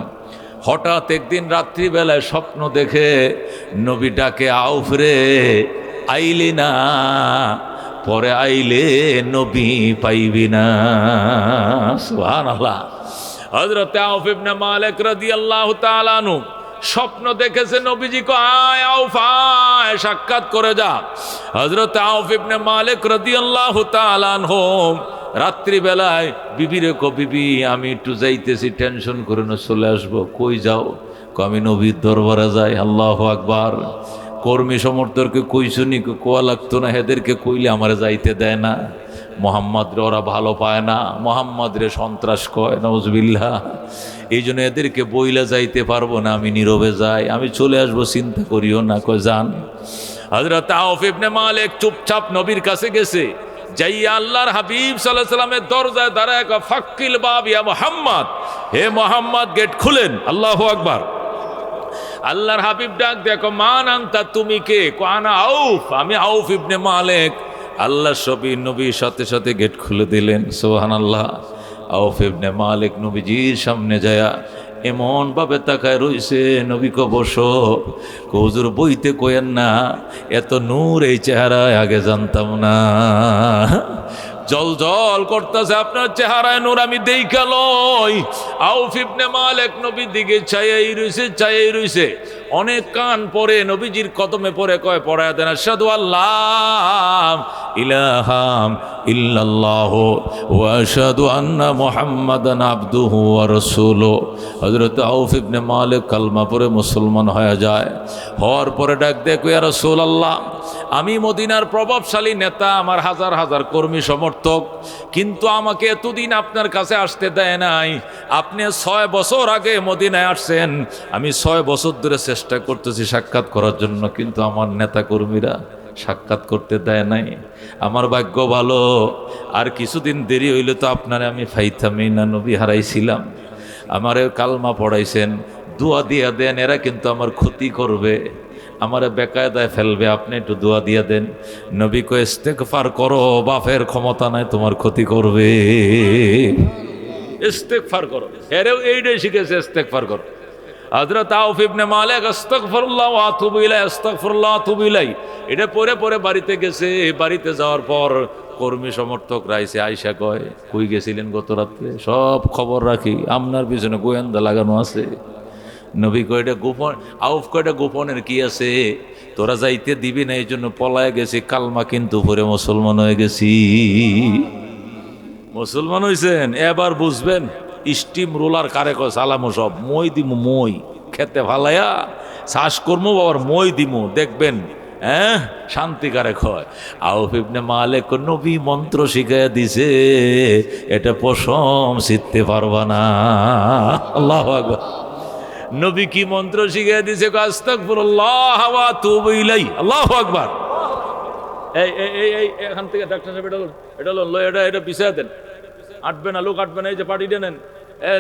হঠাৎ একদিন রাত্রিবেলায় স্বপ্ন দেখে নবী ডাকে, আউফ রে, আইলি না, পরে আইলে নবী পাইবি না। সুবহানাল্লাহ। হযরত আউফ ইবনে মালিক রাদিয়াল্লাহু তাআলা আনহু স্বপ্ন দেখেছে নবীজি কো, আয় আউফ আয়, সাক্ষাৎ করে যা। হযরত আউফ ইবনে মালিক রাদিয়াল্লাহু তাআলা আনহু রাত্রিবেলায় বিবিরে কো, বিবি আমি একটু যাইতেছি, টেনশন করে না, চলে আসবো। কই যাও? আমি নবীর দরবারে যাই। আল্লাহু আকবার। কর্মী সমর্থককে কইছুনি, কোয়া লাগতো না, এদেরকে কইলে আমার যাইতে দেয় না। মোহাম্মদ রে ওরা ভালো পায় না, মোহাম্মদ রে সন্ত্রাস কয়, নাউজুবিল্লাহ। এই জন্য এদেরকে বইলা যাইতে পারবো না, আমি নীরবে যাই, আমি চলে আসবো, চিন্তা করিও না। কয় যান। হযরত আউফ ইবনে মালিক চুপচাপ নবীর কাছে গেছে। যাইয়া আল্লাহর হাবিব সাল্লাল্লাহু আলাইহি সাল্লামের দরজায় দাঁড়ায় কয়, ফাক্কিল বাব ইয়া মুহাম্মদ, হে মুহাম্মদ গেট খুলেন। আল্লাহু আকবার। আল্লাহর হাবিব ডাক দেখো, মান আনতা, তুমি কে? আনা আউফ, আমি আউফ ইবনে মালিক। আল্লাহ সবই নবীর সাথে সাথে গেট খুলে দিলেন। সুবহানাল্লাহ। আউফ ইবনে মালিক নবীজির সামনে যায়া এমন ভাবে তাকায় রইছে। নবী কো বসো। হুজুর বইতে কইেন না, এত নূর এই চেহারায় আগে জানতাম না। জল জল করতেছে আপনার চেহারায় নূর, আমি দেইখা লই। আউফ ইবনে মালিক নবীর দিকে চাইয়াই রইছে। অনেক কান পরে নবীজির কদমে পড়ে কয়, পড়ায় দেন, আশহাদু আল্লাহ ইলাহা ইল্লাল্লাহ ওয়া আশহাদু আন্না মুহাম্মাদান আবদুহু ওয়া রাসূলুহু। হযরত আউফ ইবনে মালিক কালমা পড়ে মুসলমান হয়ে যায়। হওয়ার পরে ডাক দেয়, ইয়া রাসূলুল্লাহ, আমি মদিনার প্রভাবশালী নেতা, আমার হাজার হাজার কর্মী সমর্থক, কিন্তু আমাকে এতদিন আপনার কাছে আসতে দেয় নাই। আপনি 6 বছর আগে মদিনায় আসছেন, আমি 6 বছর ধরে চেষ্টা করতেছি সাক্ষাৎ করার জন্য, কিন্তু আমার নেতা কর্মীরা সাক্ষাৎ করতে দেয় নাই। আমার ভাগ্য ভালো, আর কিছুদিন দেরি হইলে তো আপনারে আমি ফাইতামই না, নবী হারাইছিলাম। আমারে কালমা পড়াইছেন, দোয়া দিয়া দেন, এরা কিন্তু আমার ক্ষতি করবে, আমারে বেকায়দায় ফেলবে, আপনি একটু দোয়া দিয়া দেন। নবী কো, ইস্তেগফার করো, বাপের ক্ষমতা নাই তোমার ক্ষতি করবে। ইস্তেগফার করো। এরেও এইটাই শিখেছে, ইস্তেগফার করো। হযরত আউফ ইবনে মালিক আস্তাগফিরুল্লাহ ওয়া আতুবু ইলাইহি, আস্তাগফিরুল্লাহ ওয়া আতুবু ইলাইহি, এটা পরে পরে বাড়িতে গেছে। বাড়িতে যাওয়ার পর কর্মী সমর্থকরা আইসে, আইসা কয়, কই গেছিলেন গত রাত্রে? সব খবর রাখি, আপনার পিছনে গোয়েন্দা লাগানো আছে। নবী কয়টা গোপন, আউফ কয়টা গোপনের কি আছে, তোরা যাইতে দিবি না, এই জন্য পলায় গেছি, কালমা কিন্তু পরে মুসলমান হয়ে গেছি। মুসলমান হইছেন, এবার বুঝবেন স্টিম রোলার কারে কয় সালামো, সব মই দিমু, মই খেতে ভালাইয়া শ্বাস কর্ম, আবার মই দিমু, দেখবেন হ্যাঁ শান্তি কারে কয়। আউফ ইবনে মালিক নবী মন্ত্র শিখাইয়া দিছে, এটা পশম শিখতে পারবা না। আল্লাহু আকবার। নবী কি মন্ত্র শিখিয়ে দিছে? আস্তাগফিরুল্লাহ ওয়া আতুবু ইলাইহি। আল্লাহু আকবার। এই এই এই এখান থেকে ডাক্তার সাহেব এটা লো, এটা পিছিয়ে দেন, আটবে না, লোক আটবে না, এই যে পার্টিটা নেন,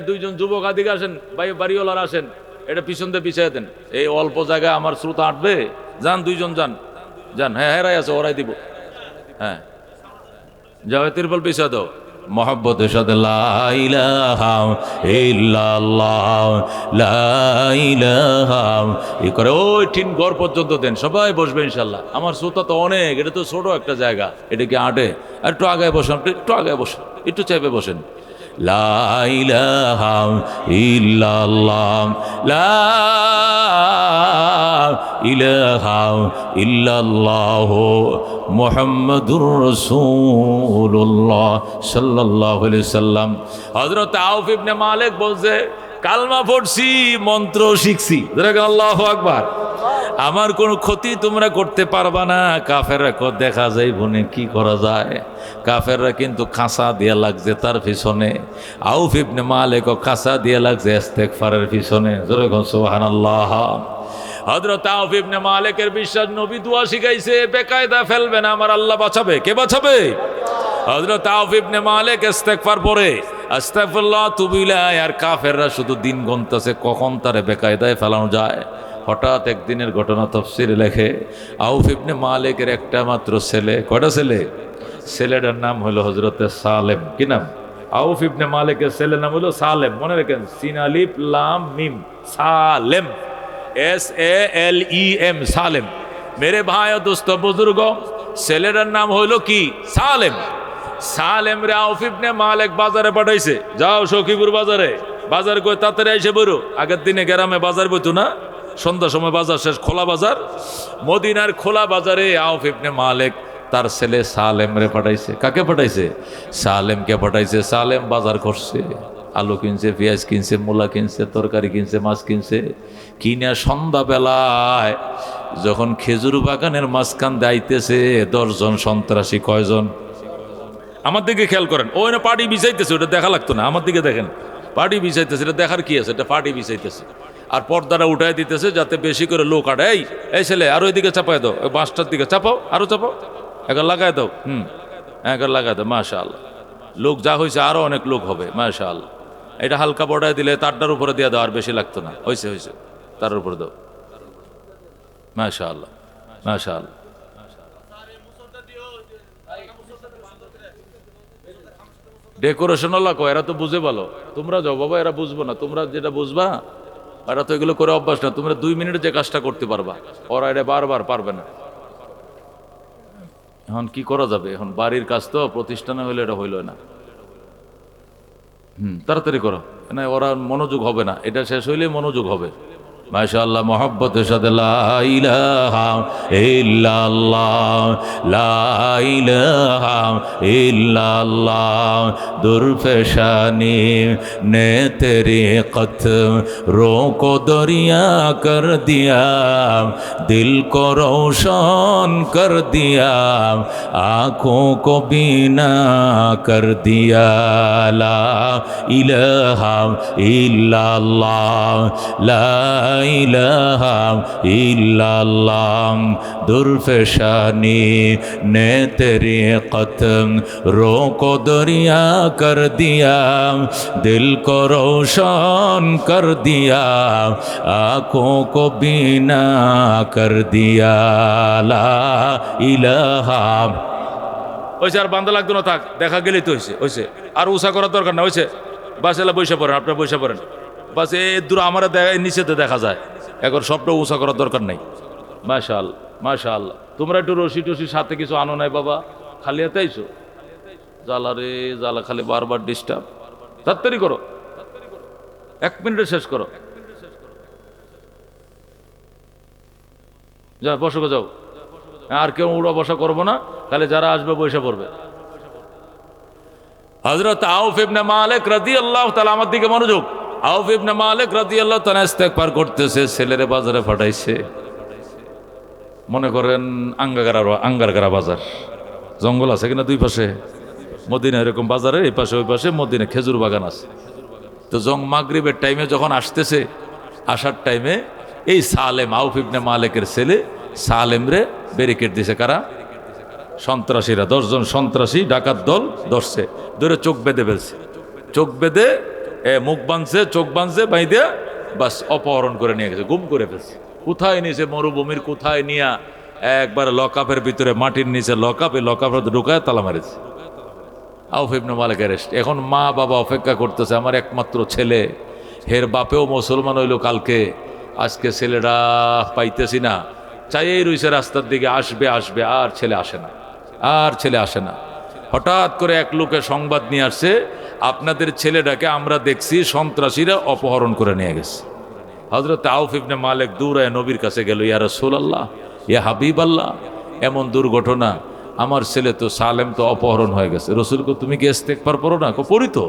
দুইজন যুবক আদিকে আসেন, বাড়িওয়ালার আসেন, এটা পিছন দিয়ে পিছিয়ে দেন, এই অল্প জায়গায় আমার শ্রোতা আটবে। যান, দুইজন যান, যান। হ্যাঁ, হেরাই আছে, ওরাই দিব। হ্যাঁ, যাও, তিরপল পিছিয়ে দাও। মোহাব্বতের সাথে লা ইলাহা ইল্লাল্লাহ, লা ইলাহা, এই করে ওই ঠিন ঘর পর্যন্ত দেন। সবাই বসবে ইনশাল্লাহ। আমার শ্রোতা তো অনেক, এটা তো ছোট একটা জায়গা, এটা কি আটে? একটু আগায় বসেন, একটু আগায় বসেন, একটু চাইবে বসেন। লা ইলাহা ইল্লাল্লাহ লা ইলাহা ইল্লাল্লাহ মুহাম্মাদুর রাসূলুল্লাহ সাল্লাল্লাহু আলাইহি সাল্লাম। হযরত আউফ ইবনে মালিক বলছে, কালমা পড়ছি, মন্ত্র শিখছি, আল্লাহু আকবার, আমার কোনো ক্ষতি তোমরা করতে পারবা না। কাফেররা দেখা যায় বনে কি করা যায়, কাফেররা কিন্তু খাঁচা দিয়ে লাগছে তার পিছনে, আউফ ইবনে মালিক খাঁচা দিয়ে লাগছে ইস্তেগফারের পিছনে। সুবহানাল্লাহ। হযরত আউফ ইবনে মালিকের বিশ্বাস, নবী দোয়া শিখাইছে, বেকায়দা ফেলবে না, আমার আল্লাহ বাঁচাবে। কে বাঁচাবে? হযরত আউফ ইবনে মালিক ইস্তেগফার পড়ে, আস্তাগফিরুল্লাহ তুবু ইলাইহি, আর কাফেররা শুধু দিন গুনতেছে কখন তারে বেকায়দায় ফেলানো যায়। হঠাৎ একদিনের ঘটনা তাফসীরে লেখে, আউফ ইবনে মালিকের একটা মাত্র ছেলে। কয়টা ছেলে? ছেলেটার নাম হলো হযরতে সালেম। কি নাম? আউফ ইবনে মালিকের ছেলের নাম হলো সালেম। মনে রাখেন, সিন আলিফ লাম মিম, সালেম, SALEM, সালেম। মেরে ভাই ও দোস্ত বুজুর্গ, ছেলেটার নাম হইল কি? সালেম। সালেম রে আউফ ইবনে মালিক বাজারে পাঠাইছে, যাও সখীপুর বাজারে, বাজার করে তাড়াতাড়ি আইসে বইরো। আগের দিনে গ্রামে বাজার বইতো না, সন্ধ্যার সময় বাজার শেষ, খোলা বাজার। মদিনার খোলা বাজারে আউফ ইবনে মালিক তার ছেলে সালেম রে পাঠাইছে। কাকে পাঠাইছে? সালেমকে পাঠাইছে। সালেম বাজার করছে, আলু কিনছে, পেঁয়াজ কিনছে, মূলা কিনছে, তরকারি কিনছে, মাছ কিনছে। কিনে সন্ধ্যাবেলায় যখন খেজুর বাগানের মাঝখান দাইতেছে, 10 জন সন্ত্রাসী। কয়জন? আমার দিকে খেয়াল করেন, ওই না পার্টি বিছাইতেছে, ওটা দেখা লাগতো না, আমার দিকে দেখেন, পার্টি বিছাইতেছে, এটা দেখার কি আছে? এটা পার্টি বিছাইতেছে, আর পর্দাটা উঠাই দিতেছে যাতে বেশি করে লোক আটে। এই ছেলে আরো এদিকে চাপাই দাও, ওই বাঁশটার দিকে চাপাও, আরো চাপাও, একবার লাগাই দাও, একবার লাগাই দাও। মাশাআল্লাহ, লোক যা হয়েছে আরো অনেক লোক হবে। মাশাআল্লাহ, এটা হালকা বড়াই দিলে তারটার উপরে দিয়ে দাও, আর বেশি লাগতো না। হয়েছে হয়েছে, তার উপরে দাও। মাশাআল্লাহ মাশাআল্লাহ। ডেকোরেশন লাগো, এরা তো বুঝে ভালো। তোমরা যাও বাবা, এরা বুঝবো না, তোমরা যেটা বুঝবা, এরা তো এগুলো করে অভ্যাস না। তোমরা 2 মিনিটে যে কাজটা করতে পারবা, ওরা এটা বারবার পারবে না। এখন কি করা যাবে? এখন বাড়ির কাজ তো, প্রতিষ্ঠানে হইলে এটা হইল না। তাড়াতাড়ি করো, না ওরা মনোযোগ হবে না, এটা শেষ হইলে মনোযোগ হবে। মাশাআল্লাহ, মহব্বতের সাথে লা ইলাহা ইল্লাল্লাহ লা ইলাহা ইল্লাল্লাহ দুরফেশানি নে তেরি কতরোं को दरिया कर दिया, दिल को रोशन कर दिया, आँखों को बीना कर दिया। ला इलाहा इल्लल्लाह ला इलाहा इल्लल्लाह दुरफेशानी ने तेरी कतरों को दरिया कर दिया, दिल को रोशन कर दिया, आँखों को बीना कर दिया। ला इलाहा। ওইসে আর বান্দা লাগতো না, থাক, দেখা গেলেই তো হয়েছে, হয়েছে আর উষা করার দরকার না। হয়েছে বাস, এলা বসে পড়েন, আপনারা বসে পড়েন বাস। এর দূর আমার নিচেতে দেখা যায়, এখন সবটা উষা করার দরকার নেই। মাশাআল্লাহ মাশাআল্লাহ। তোমরা একটু রশি টসি সাথে কিছু আনো নাই বাবা, খালি হাতে আইছো? জ্বালা রে জ্বালা, খালি বারবার ডিস্টার্ব। তাড়াতাড়ি করো, 1 মিনিটে শেষ করো। যা বসো, যাও, আর কেউ উড়া বসা করবো না, খালি যারা আসবে বসে পড়বে। হযরত আউফ ইবনে মালিক রাদিয়াল্লাহু তাআলা, আমার দিকে মনোযোগ। আউফ ইবনে মালিক রাদিয়াল্লাহু তাআলা ইস্তেগফার করতেছে, ছেলেরে বাজারে পাঠাইছে। মনে করেন আঙ্গারগারা বাজার, জঙ্গল আছে কিনা 2 পাশে, মদিনা এরকম বাজারে এই পাশে ওই পাশে মদিনা খেজুর বাগান আছে। তো মাগরিবের টাইমে যখন আসতেছে, আসার টাইমে এই সালেম, আউফ ইবনে মালিকের ছেলে সালেম রে ব্যারিকেড দিছে। কারা? সন্ত্রাসীরা, 10 জন সন্ত্রাসী ডাকাত দল ধরছে, ধরে চোখ বেঁধে ফেলছে। চোখ বেঁধে মুখ বাঁধছে, চোখ বাঁধছে, বাইদে বাস অপহরণ করে নিয়ে গেছে, গুম করে ফেলছে। কোথায় নিয়েছে? মরুভূমির কোথায় নিয়ে একবার লকআপের ভিতরে, মাটির নিচে লকআপে, লকআপে ঢুকায় তালা মারেছে। আউফ ইবনে মালিক অ্যারেস্ট। এখন মা বাবা অপেক্ষা করতেছে, আমার একমাত্র ছেলে, হের বাপেও মুসলমান হইল কালকে, আজকে ছেলেটা পাইতেছি না, চাইয়েই রইছে রাস্তার দিকে, আসবে আসবে, আর ছেলে আসে না, আর ছেলে আসে না। হঠাৎ করে এক লোকের সংবাদ নিয়ে আসছে, আপনাদের ছেলেটাকে আমরা দেখছি সন্ত্রাসীরা অপহরণ করে নিয়ে গেছে। হযরত আউফ ইবনে মালিক দৌড়ায় নবীর কাছে গেল, ইয়া রাসূলুল্লাহ, ইয়া হাবিবাল্লাহ, এমন দুর্ঘটনা, আমার ছেলে তো সালেম তো অপহরণ হয়ে গেছে। রাসূলকে তুমি কি ইস্তেগফার পড়ো না? পড়ি তো।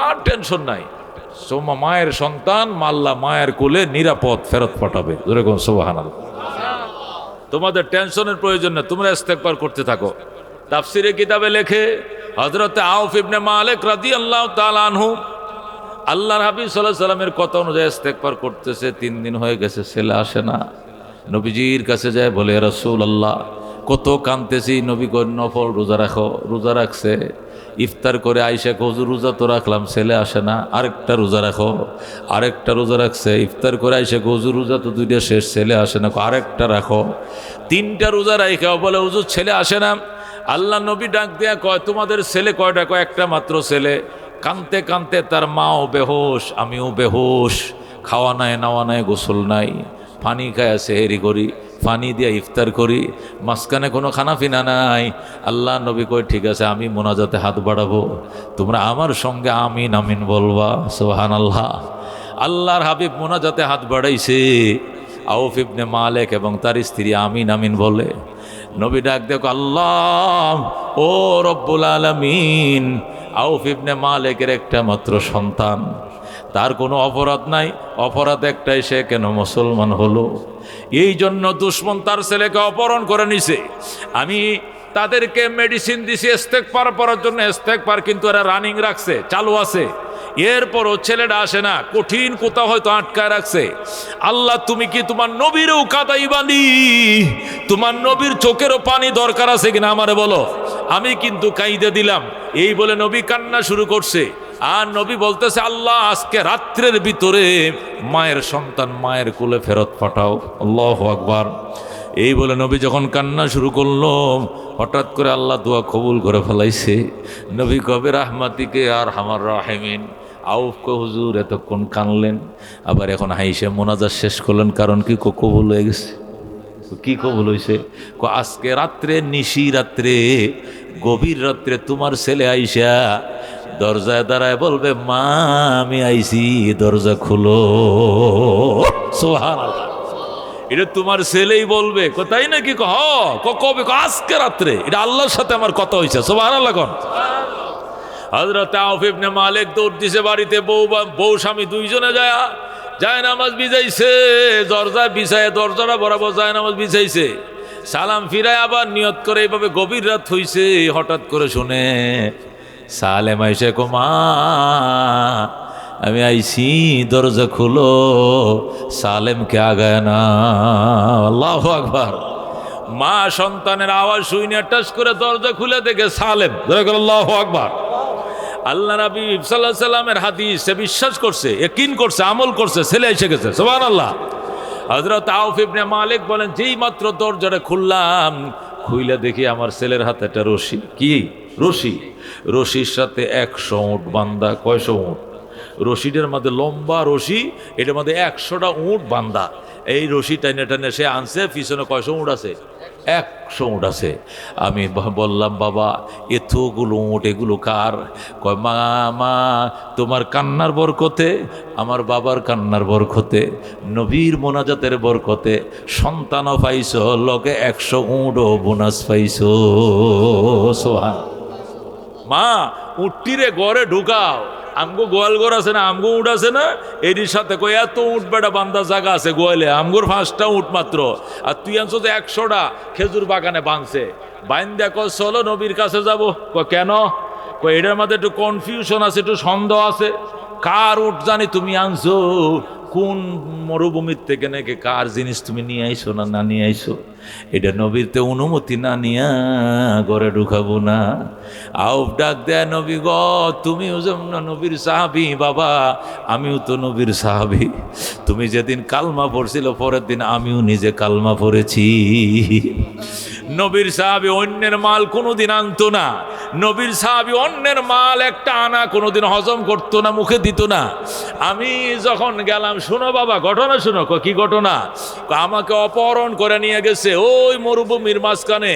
আর টেনশন নাই, সোমা মায়ের সন্তান মাল্লা মায়ের কোলে নিরাপদ ফেরত পাঠাবে। যেরকম সুবহানাল্লাহ। তোমাদের টেনশনের প্রয়োজন নেই, তোমরা ইস্তেগফার করতে থাকো। তাফসিরে কিতাবে লেখে হযরত আউফ ইবনে মালিক রাদিয়াল্লাহু তাআলা আনহু আল্লাহর হাবিব সাল্লাল্লাহু আলাইহি সাল্লামের কথা অনুযায়ী ইস্তেগফার করতেছে, 3 দিন হয়ে গেছে, ছেলে আসে না। নবীজির কাছে যায়, বলে রাসূলুল্লাহ কত কাঁদতেছি। নবী কই নফল রোজা রাখো। রোজা রাখছে, ইফতার করে আয়েশা কই হুজুর রোজা তো রাখলাম, ছেলে আসে না, আরেকটা রোজা রাখো। আরেকটা রোজা রাখছে, ইফতার করে আয়েশা কই হুজুর রোজা তো 2টা শেষ, ছেলে আসে না, আরেকটা রাখো। 3টা রোজা রাখা বলে হুজুর ছেলে আসে না। আল্লাহ নবী ডাক দেয়া কয়, তোমাদের ছেলে কয়টা? কয় একটা মাত্র ছেলে। কানতে কানতে তার মাও বেহুশ, আমিও বেহুশ, খাওয়া নাই, নাওয়া নাই, গোসল নাই, পানি খায় সেহেরি করি, পানি দিয়ে ইফতার করি, মাঝখানে কোনো খানাপিনা নাই। আল্লাহ নবী কই ঠিক আছে, আমি মোনাজাতে হাত বাড়াবো, তোমরা আমার সঙ্গে আমিন আমিন বলবা। সুবহানাল্লাহ। আল্লাহর হাবিব মোনাজাতে হাত বাড়াইছে, আউফ ইবনে মালিক এবং তার স্ত্রী আমিন আমিন বলে। নবী ডাক দেখো, আল্লাহ ও রব্বুল আলামিন, আউফ ইবনে মালিকের একটা মাত্র সন্তান, তার কোনো অপরাধ নাই, অপরাধ একটাই, সে কেন মুসলমান হলো? এই জন্য দুশ্মন তার ছেলেকে অপহরণ করে নিছে। আমি তাদেরকে মেডিসিন দিছি ইস্তেগফার করার জন্য, ইস্তেগফার কিন্তু এরা রানিং রাখছে, চালু আছে। এরপরও ছেলেটা আসে না, কঠিন কোথাও হয়তো আটকায় রাখছে। আল্লাহ তুমি কি তোমার নবীরও কাঁদাইবানি? তোমার নবীর চোখেরও পানি দরকার আছে কিনা আমারে বলো, আমি কিন্তু কাঁইদে দিলাম। এই বলে নবী কান্না শুরু করছে। আর নবী বলতেছে, আল্লাহ আজকে রাত্রের ভিতরে মায়ের সন্তান মায়ের কোলে ফেরত পাঠাও। আল্লাহু আকবার। এই বলে নবী যখন কান্না শুরু করলো, হঠাৎ করে আল্লাহ দোয়া কবুল করে ফেলাইছে। নবী কবে রাহমাতিকে আর হামার রাহিমিন। আউফ কো হুজুর এতক্ষণ কানলেন, আবার এখন হাইসে মোনাজাত শেষ করলেন, কারণ কি কবুল হয়ে গেছে। কি কবুল হয়েছে? আজকে রাত্রে, নিশি রাত্রে, গভীর রাত্রে তোমার ছেলে আইসা দরজায় দাঁড়ায় বলবে, মা আমি আইছি, দরজা খুলো। সুবহানাল্লাহ। এটা তোমার ছেলেই বলবে। কোথায় নাকি কবে? আজকে রাত্রে। এটা আল্লাহর সাথে আমার কথা হয়েছে। সুবহানাল্লাহ। হযরত আউফ ইবনে মালিক দৌড় দিছে বাড়িতে, বউ স্বামী দুইজনে যায় নামাজ বিছাইছে, দরজায় বিছায়, দরজাটা বরাবর যায় নামাজ বিছাইছে। সালাম ফিরায় আবার নিয়ত করে, এইভাবে গভীর রাত হইছে। হঠাৎ করে শুনে সালেম আইসে, মা আমি আইছি, দরজা খুলো। সালেমকে আগায় না। আল্লাহু আকবার। মা সন্তানের আওয়াজ শুনে টাস করে দরজা খুলে দেখে সালেম। আল্লাহু আকবার। আল্লাহ নবী সাল্লাল্লাহু আলাইহি সাল্লামের হাদিসে বিশ্বাস করছে, ইয়াকিন করছে, আমল করছে, ছেলে এসে গেছে। সুবহানাল্লাহ। হযরত আউফ ইবনে মালিক বলেন, যেই মাত্র দরজাটা খুললাম, খুইলা দেখি আমার ছেলের হাতে একটা রশি। কি রশি? রশির সাথে 100 উট বান্ধা। কয়শো উট? রশিটার মধ্যে লম্বা রশি, এটার মধ্যে 100টা উট বান্ধা। এই রশি টাইনে টাইনে সে আনছে, পিছনে কয়শো উট আছে? 100 উট আছে। আমি বললাম, বাবা এতগুলো উট, এগুলো কার? কয়, মা তোমার কান্নার বরকতে, আমার বাবার কান্নার বরকতে, নবীর মোনাজাতের বরকতে সন্তানও পাইছো, লগে 100 উটও বোনাস পাইছো। সোহান। মা উটটিরে ঘরে ঢুকাও, আমগো গোয়াল ঘর আছে না, আমগো উঠ আছে না, এটির সাথে কই এত উঠ বেটা বান্ধা জায়গা আছে গোয়ালে, আমগোর 5টা উঠ মাত্র, আর তুই আনছো যে 100টা খেজুর বাগানে বাঁধছে। বাইন দেখো, চলো নবীর কাছে যাবো। কেন? এটার মধ্যে একটু কনফিউশন আছে, একটু সন্দেহ আছে। কার উঠ জানি তুমি আনছো, কোন মরুভূমির থেকে নাকি কার জিনিস তুমি নিয়ে আইছো না নিয়ে আইছো, এটা নবীরতে অনুমতি না নিয়া ঘরে ঢুকাবো না। আউফ ডাক দেয়, নবী গ তুমিও যেমন নবীর সাহাবী, বাবা আমিও তো নবীর সাহাবী। তুমি যেদিন কালমা পড়ছিল, পরের দিন আমিও নিজে কালমা পড়েছি। নবীর সাহাবী অন্যের মাল কোনোদিন আনতো না, নবীর সাহাবী অন্যের মাল একটা আনা কোনোদিন হজম করতো না, মুখে দিত না। আমি যখন গেলাম, শোনো বাবা ঘটনা শোনো। কি ঘটনা? আমাকে অপহরণ করে নিয়ে গেছে ওই মরুভূমির মাঝখানে,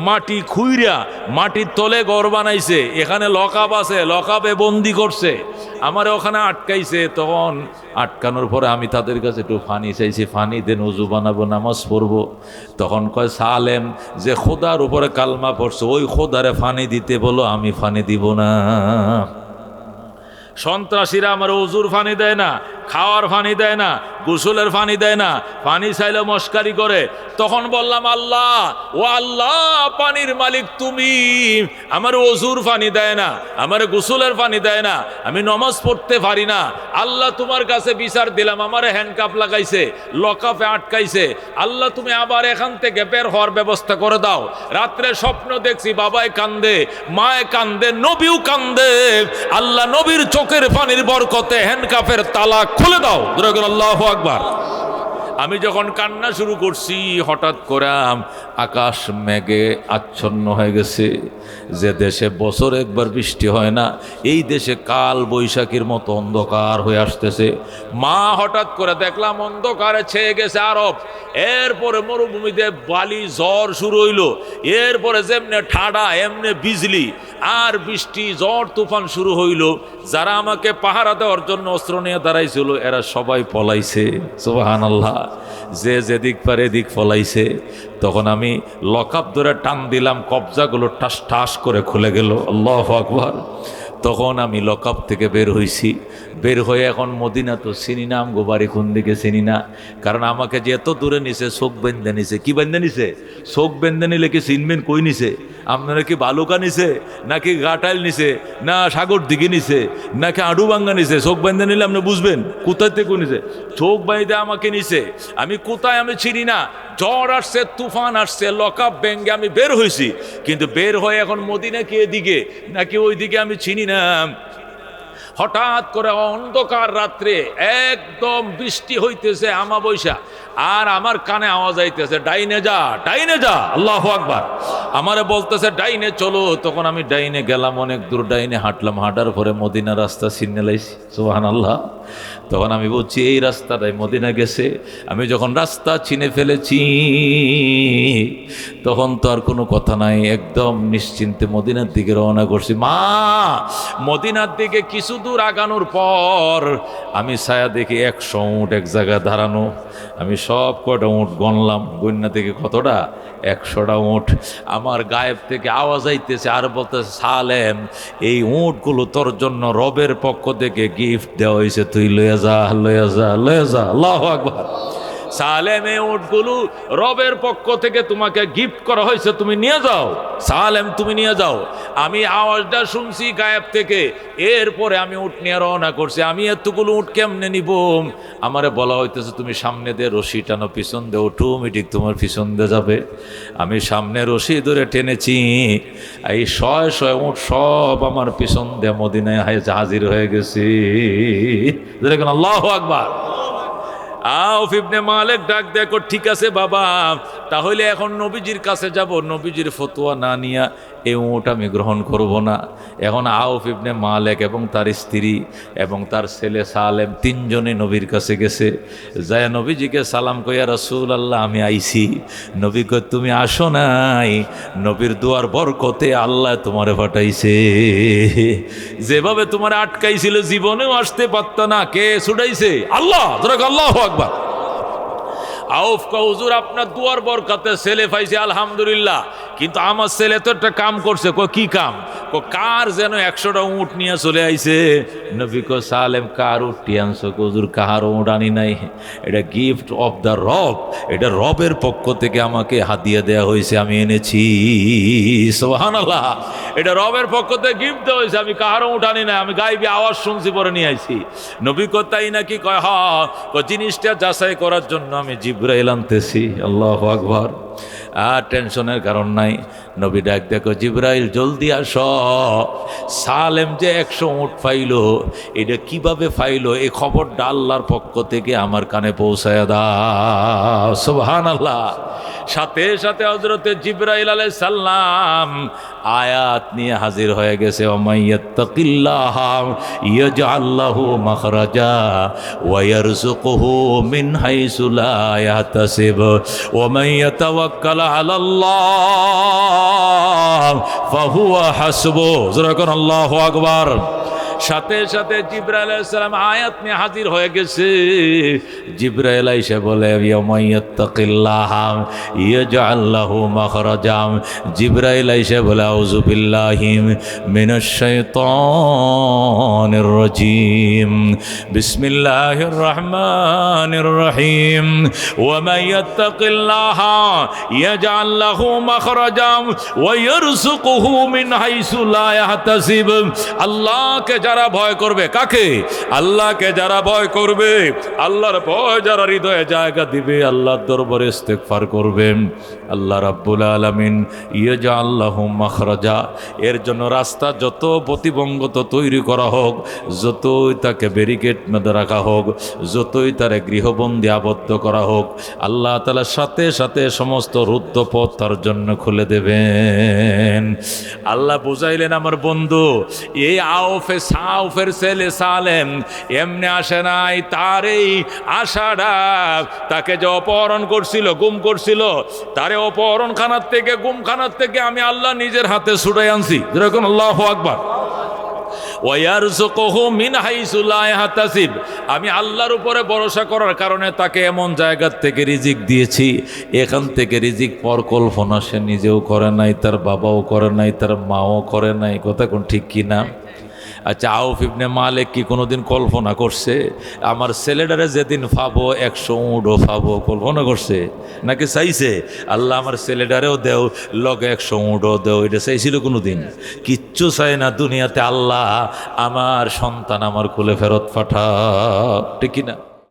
মাটি খুইরা মাটির তলে ঘর বানাইছে, এখানে লকআপ আছে, লকআপে বন্দি করছে, আমার ওখানে আটকাইছে। তখন আটকানোর পরে আমি তাদের কাছে একটু পানি চাইছি, পানি দেন, উজু বানাবো, নামাজ পড়বো। তখন কয় সালেম যে খোদার উপরে কালমা পড়ছে ওই খোদারে পানি দিতে বলো, আমি পানি দিব না। সন্ত্রাসীরা আমার ওজুর পানি দেয় না, খাওয়ার পানি দেয় না, গোসলের পানি দেয় না, পানি চাইলে মস্কারি করে। তখন বললাম আল্লাহ, ও আল্লাহ পানির মালিক তুমি, আমার ওজুর পানি দেয় না, আমার গোসলের পানি দেয় না, আমি নমাজ পড়তে পারি না। আল্লাহ তোমার কাছে বিচার দিলাম, আমার হ্যান্ডকাপ লাগাইছে, লকআপে আটকাইছে। আল্লাহ তুমি আবার এখান থেকে বের হওয়ার ব্যবস্থা করে দাও। রাত্রে স্বপ্ন দেখছি বাবায় কান্দে, মায়ে কান্দে, নবীও কান্দে। আল্লাহ নবীর চোখের পানির বরকতে হ্যান্ডকাপের তালা খুলে দাও। আল্লাহু আকবার। আমি যখন কান্না শুরু করছি, হঠাৎ করে আকাশ মেঘে আচ্ছন্ন হয়ে গেছে। যে দেশে বছর একবার বৃষ্টি হয় না, এই দেশে কাল বৈশাখীর মতো অন্ধকার হয়ে আসতেছে। মা হঠাৎ করে দেখলাম অন্ধকারে ছেয়ে গেছে আরব। এরপরে মরুভূমিতে বালি ঝড় শুরু হইলো। এরপরে যেমনে ঠাডা এমনে বিজলি আর বৃষ্টি, ঝড় তুফান শুরু হইল। যারা আমাকে পাহারা দেওয়ার জন্য অস্ত্র নিয়ে দাঁড়াইছিল এরা সবাই পলাইছে। সুবহানাল্লাহ। যে যেদিক পারে এদিক পলাইছে। তখন আমি লকআপ ধরে টান দিলাম, কবজাগুলো টাস টাস করে খুলে গেল। আল্লাহু আকবার। তখন আমি লকআপ থেকে বের হইছি। বের হয়ে এখন মদিনা তো চিনি না, আমগো বাড়ি কোন দিকে চিনি না। কারণ আমাকে যে এত দূরে নিছে, চোখ বেঁধে নিছে। কি বেঁধে নিছে? চোখ বেঁধে নিলে কি চিনবেন? কই নিছে? আপনারা কি বালুকা নিছে, নাকি গাটাইল নিছে, না সাগর দিকে নিছে, নাকি আডুবাঙ্গা নিছে? চোখ বেঁধে নিলে আপনি বুঝবেন কোথায় থেকে নিছে। চোখ বাইদে আমাকে নিছে। আমি কোথায় আমি চিনি না। ঝড় আসছে, তুফান আসছে, লকআপ ভেঙে আমি বের হয়েছি। কিন্তু বের হয়ে এখন মদিনা কি এদিকে নাকি ওইদিকে আমি চিনি না। হঠাৎ করে অন্ধকার রাত্রে একদম বৃষ্টি হইতেছে, আমাবস্যা, আর আমার কানে আওয়াজ আইতেছে ডাইনে যা, ডাইনে যা। আল্লাহু আকবার। আমারে বলতেছে ডাইনে চলো। তখন আমি ডাইনে গেলাম, অনেক দূর ডাইনে হাঁটলাম। হাঁটার পরে মদিনা রাস্তা চিনে লাইছি। সুবহানাল্লাহ। তখন আমি বলছি এই রাস্তাটাই মদিনা গেছে। আমি যখন রাস্তা চিনে ফেলেছি তখন তো আর কোনো কথা নাই, একদম নিশ্চিন্তে মদিনার দিকে রওনা করছি। মা, মদিনার দিকে কিছু দূর আগানোর পর আমি ছায়া দেখি 100 উট এক জায়গায় দাঁড়ানো। আমি সব কটা উট গণলাম, গন্যা থেকে কতটা? 100টা উট। আমার গায়েব থেকে আওয়াজ আইতেছে আর বলতেছে সালেম, এই উটগুলো তোর জন্য রবের পক্ষ থেকে গিফট দেওয়া হয়েছে, তুই লয়ে যা, লয়ে যা, লয়ে যা। আল্লাহু আকবার। সালেম, এই উটগুলো রবের পক্ষ থেকে তোমাকে গিফট করা হয়েছে, তুমি নিয়ে যাও। সালেম, তুমি নিয়ে যাও। আমি আওয়াজটা শুনছি গায়েব থেকে। এরপরে আমি উট নিয়ে রওনা করছি। আমি এতগুলো উট কেমনে নিব? আমারে বলা হইতেছে তুমি সামনে দিয়ে রশি টানো, পিছন দিয়ে অটোমেটিক তোমার পিছন দিয়ে যাবে। আমি সামনে রশি ধরে টেনেছি, এই 100 উট সব আমার পিছন দিয়ে মদিনায় হাজির হয়ে গেছি। দেখুন, আল্লাহু আকবার। আউফ ইবনে মালিক ডাক দেখো, ঠিক আছে বাবা, তাহলে এখন নবীজির কাছে যাব। নবীজির ফতোয়া না নিয়া এই উট আমি গ্রহণ করব না। এখন আউফ ইবনে মালিক এবং তার স্ত্রী এবং তার ছেলে সালেম 3 জনে নবীর কাছে গেছে। যায় নবীজিকে সালাম কইয়া, রাসূলুল্লাহ আমি আইছি। নবী কয় তুমি আসো নাই, নবীর দুয়ার বরকতে আল্লাহ তোমারে পাঠাইছে। যেভাবে তোমার আটকাইছিল জীবনেও আসতে পারত না। কে ছুটাইছে? আল্লাহ। আল্লাহু আকবার। আউফ কয় হুজুর আপনার দুয়ার বরকতে ছেলে পাইছে আলহামদুলিল্লাহ, কিন্তু আমার ছেলে তো একটা কাম করছে। কি কাম? কার যেন 100টা উট নিয়ে চলে আইছে। নবী কয় সালেম, কার উঠটি আনছো? হুজুর কাহার উট আনি নাই, এটা গিফট অফ দ্য রব, এটা রবের পক্ষ থেকে আমাকে হাদিয়া দেওয়া হয়েছে, আমি এনেছি। সুবহানাল্লাহ। এটা রবের পক্ষ থেকে গিফট দেওয়া হয়েছে, আমি কাহারও উট আনি নাই, আমি গাইবি আওয়াজ শুনছি পরে নিয়ে আইছি। নবী কয় তাই নাকি? কয় হ্যাঁ। জিনিসটা যাচাই করার জন্য আমি জিবরাইল আনতেছি। আল্লাহু আকবার। আর টেনশনের কারণ নাই। নবী ডাক দেখো, জিবরাইল জলদি আস। সালেম যে 100 উট পাইল, এটা কিভাবে পাইল এই খবরটা আল্লাহর পক্ষ থেকে আমার কানে পৌঁছায় দাও। সুবহানাল্লাহ। সাথে সাথে হযরতে জিবরাইল আলাইহিস সালাম আয়াত নিয়ে হাজির হয়ে গেছে, ওমাইয়াত্তাকিল্লাহ ইয়াজআল লাহু মাখরাজা ওয়া ইয়ারযুকুহু মিন হাইসু লা ইয়াহতাসিব ওয়া মান ইয়াতাওয়াক্কাল আলাল্লাহ ফাহুয়া হাসবুহ। যারা আল্লাহু আকবার। সাথে সাথে জিবরাইল আলাইহিস সালাম আয়াত নিয়ে হাজির হয়ে গেছে। জিবরাইল এসে বলে, ইয়ামাইয়াত্তাকিল্লাহ ইয়াজআল লাহু মাখরাজা। জিবরাইল এসে বলে, আউযু বিল্লাহি মিনাশ শাইতানির রাজীম, বিসমিল্লাহির রহমানির রহিম। ওয়া মান ইয়াত্তাকিল্লাহ ইয়াজআল লাহু মাখরাজা ওয়া ইয়ারযুকুহু মিন হাইসু লা ইয়াহতাসিব। আল্লাহকে যারা ভয় করবে, কাকে? আল্লাহকে যারা ভয় করবে, আল্লাহর ভয় যারা হৃদয়ে জায়গা দিবে, আল্লাহর দরবারে ইস্তেগফার করবে, আল্লাহ রাব্বুল আলামিন ইয়াজআল লাহু মাখরাজা। এর জন্য রাস্তা যত প্রতিবন্ধকতা তৈরি করা হোক, যতই তাকে ব্যারিকেড মেরে রাখা হোক, যতই তারে গৃহবন্দী আবদ্ধ করা হোক, আল্লাহ তাআলা সাথে সাথে সমস্ত রুদ্ধ পথ তার জন্য খুলে দেবেন। আল্লাহ বুঝাইলেন, আমার বন্ধু, এই সাউফের ছেলে সালেম এমনি আসে নাই। তার এই আশাটা, তাকে যে অপহরণ করছিল, গুম করছিল, তারে অপহরণখানার থেকে, গুমখানার থেকে আমি আল্লাহ নিজের হাতে ছুটাই আনছি। যেরকম আল্লাহু আকবার। ওয়ারযুকুহু মিন হাইসু লা ইয়াহতাসিব। আমি আল্লাহর উপরে ভরসা করার কারণে তাকে এমন জায়গা থেকে রিজিক দিয়েছি, এখান থেকে রিজিক পর কল্পনা সে নিজেও করে নাই, তার বাবাও করে নাই, তার মাও করে নাই। কথা কোন ঠিক কি না? আচ্ছা, আউফ ইবনে মালিক কি কোনোদিন কল্পনা করছে আমার ছেলেটারে যেদিন পাবো 100 উটও পাবো? কল্পনা করছে নাকি চাইছে আল্লাহ আমার ছেলেটারেও দেও, লগে 100 উটও দেও? এটা চাইছিল কোনোদিন? কিচ্ছু চাই না দুনিয়াতে। আল্লাহ আমার সন্তান আমার কোলে ফেরত পাঠাও, ঠিক কিনা?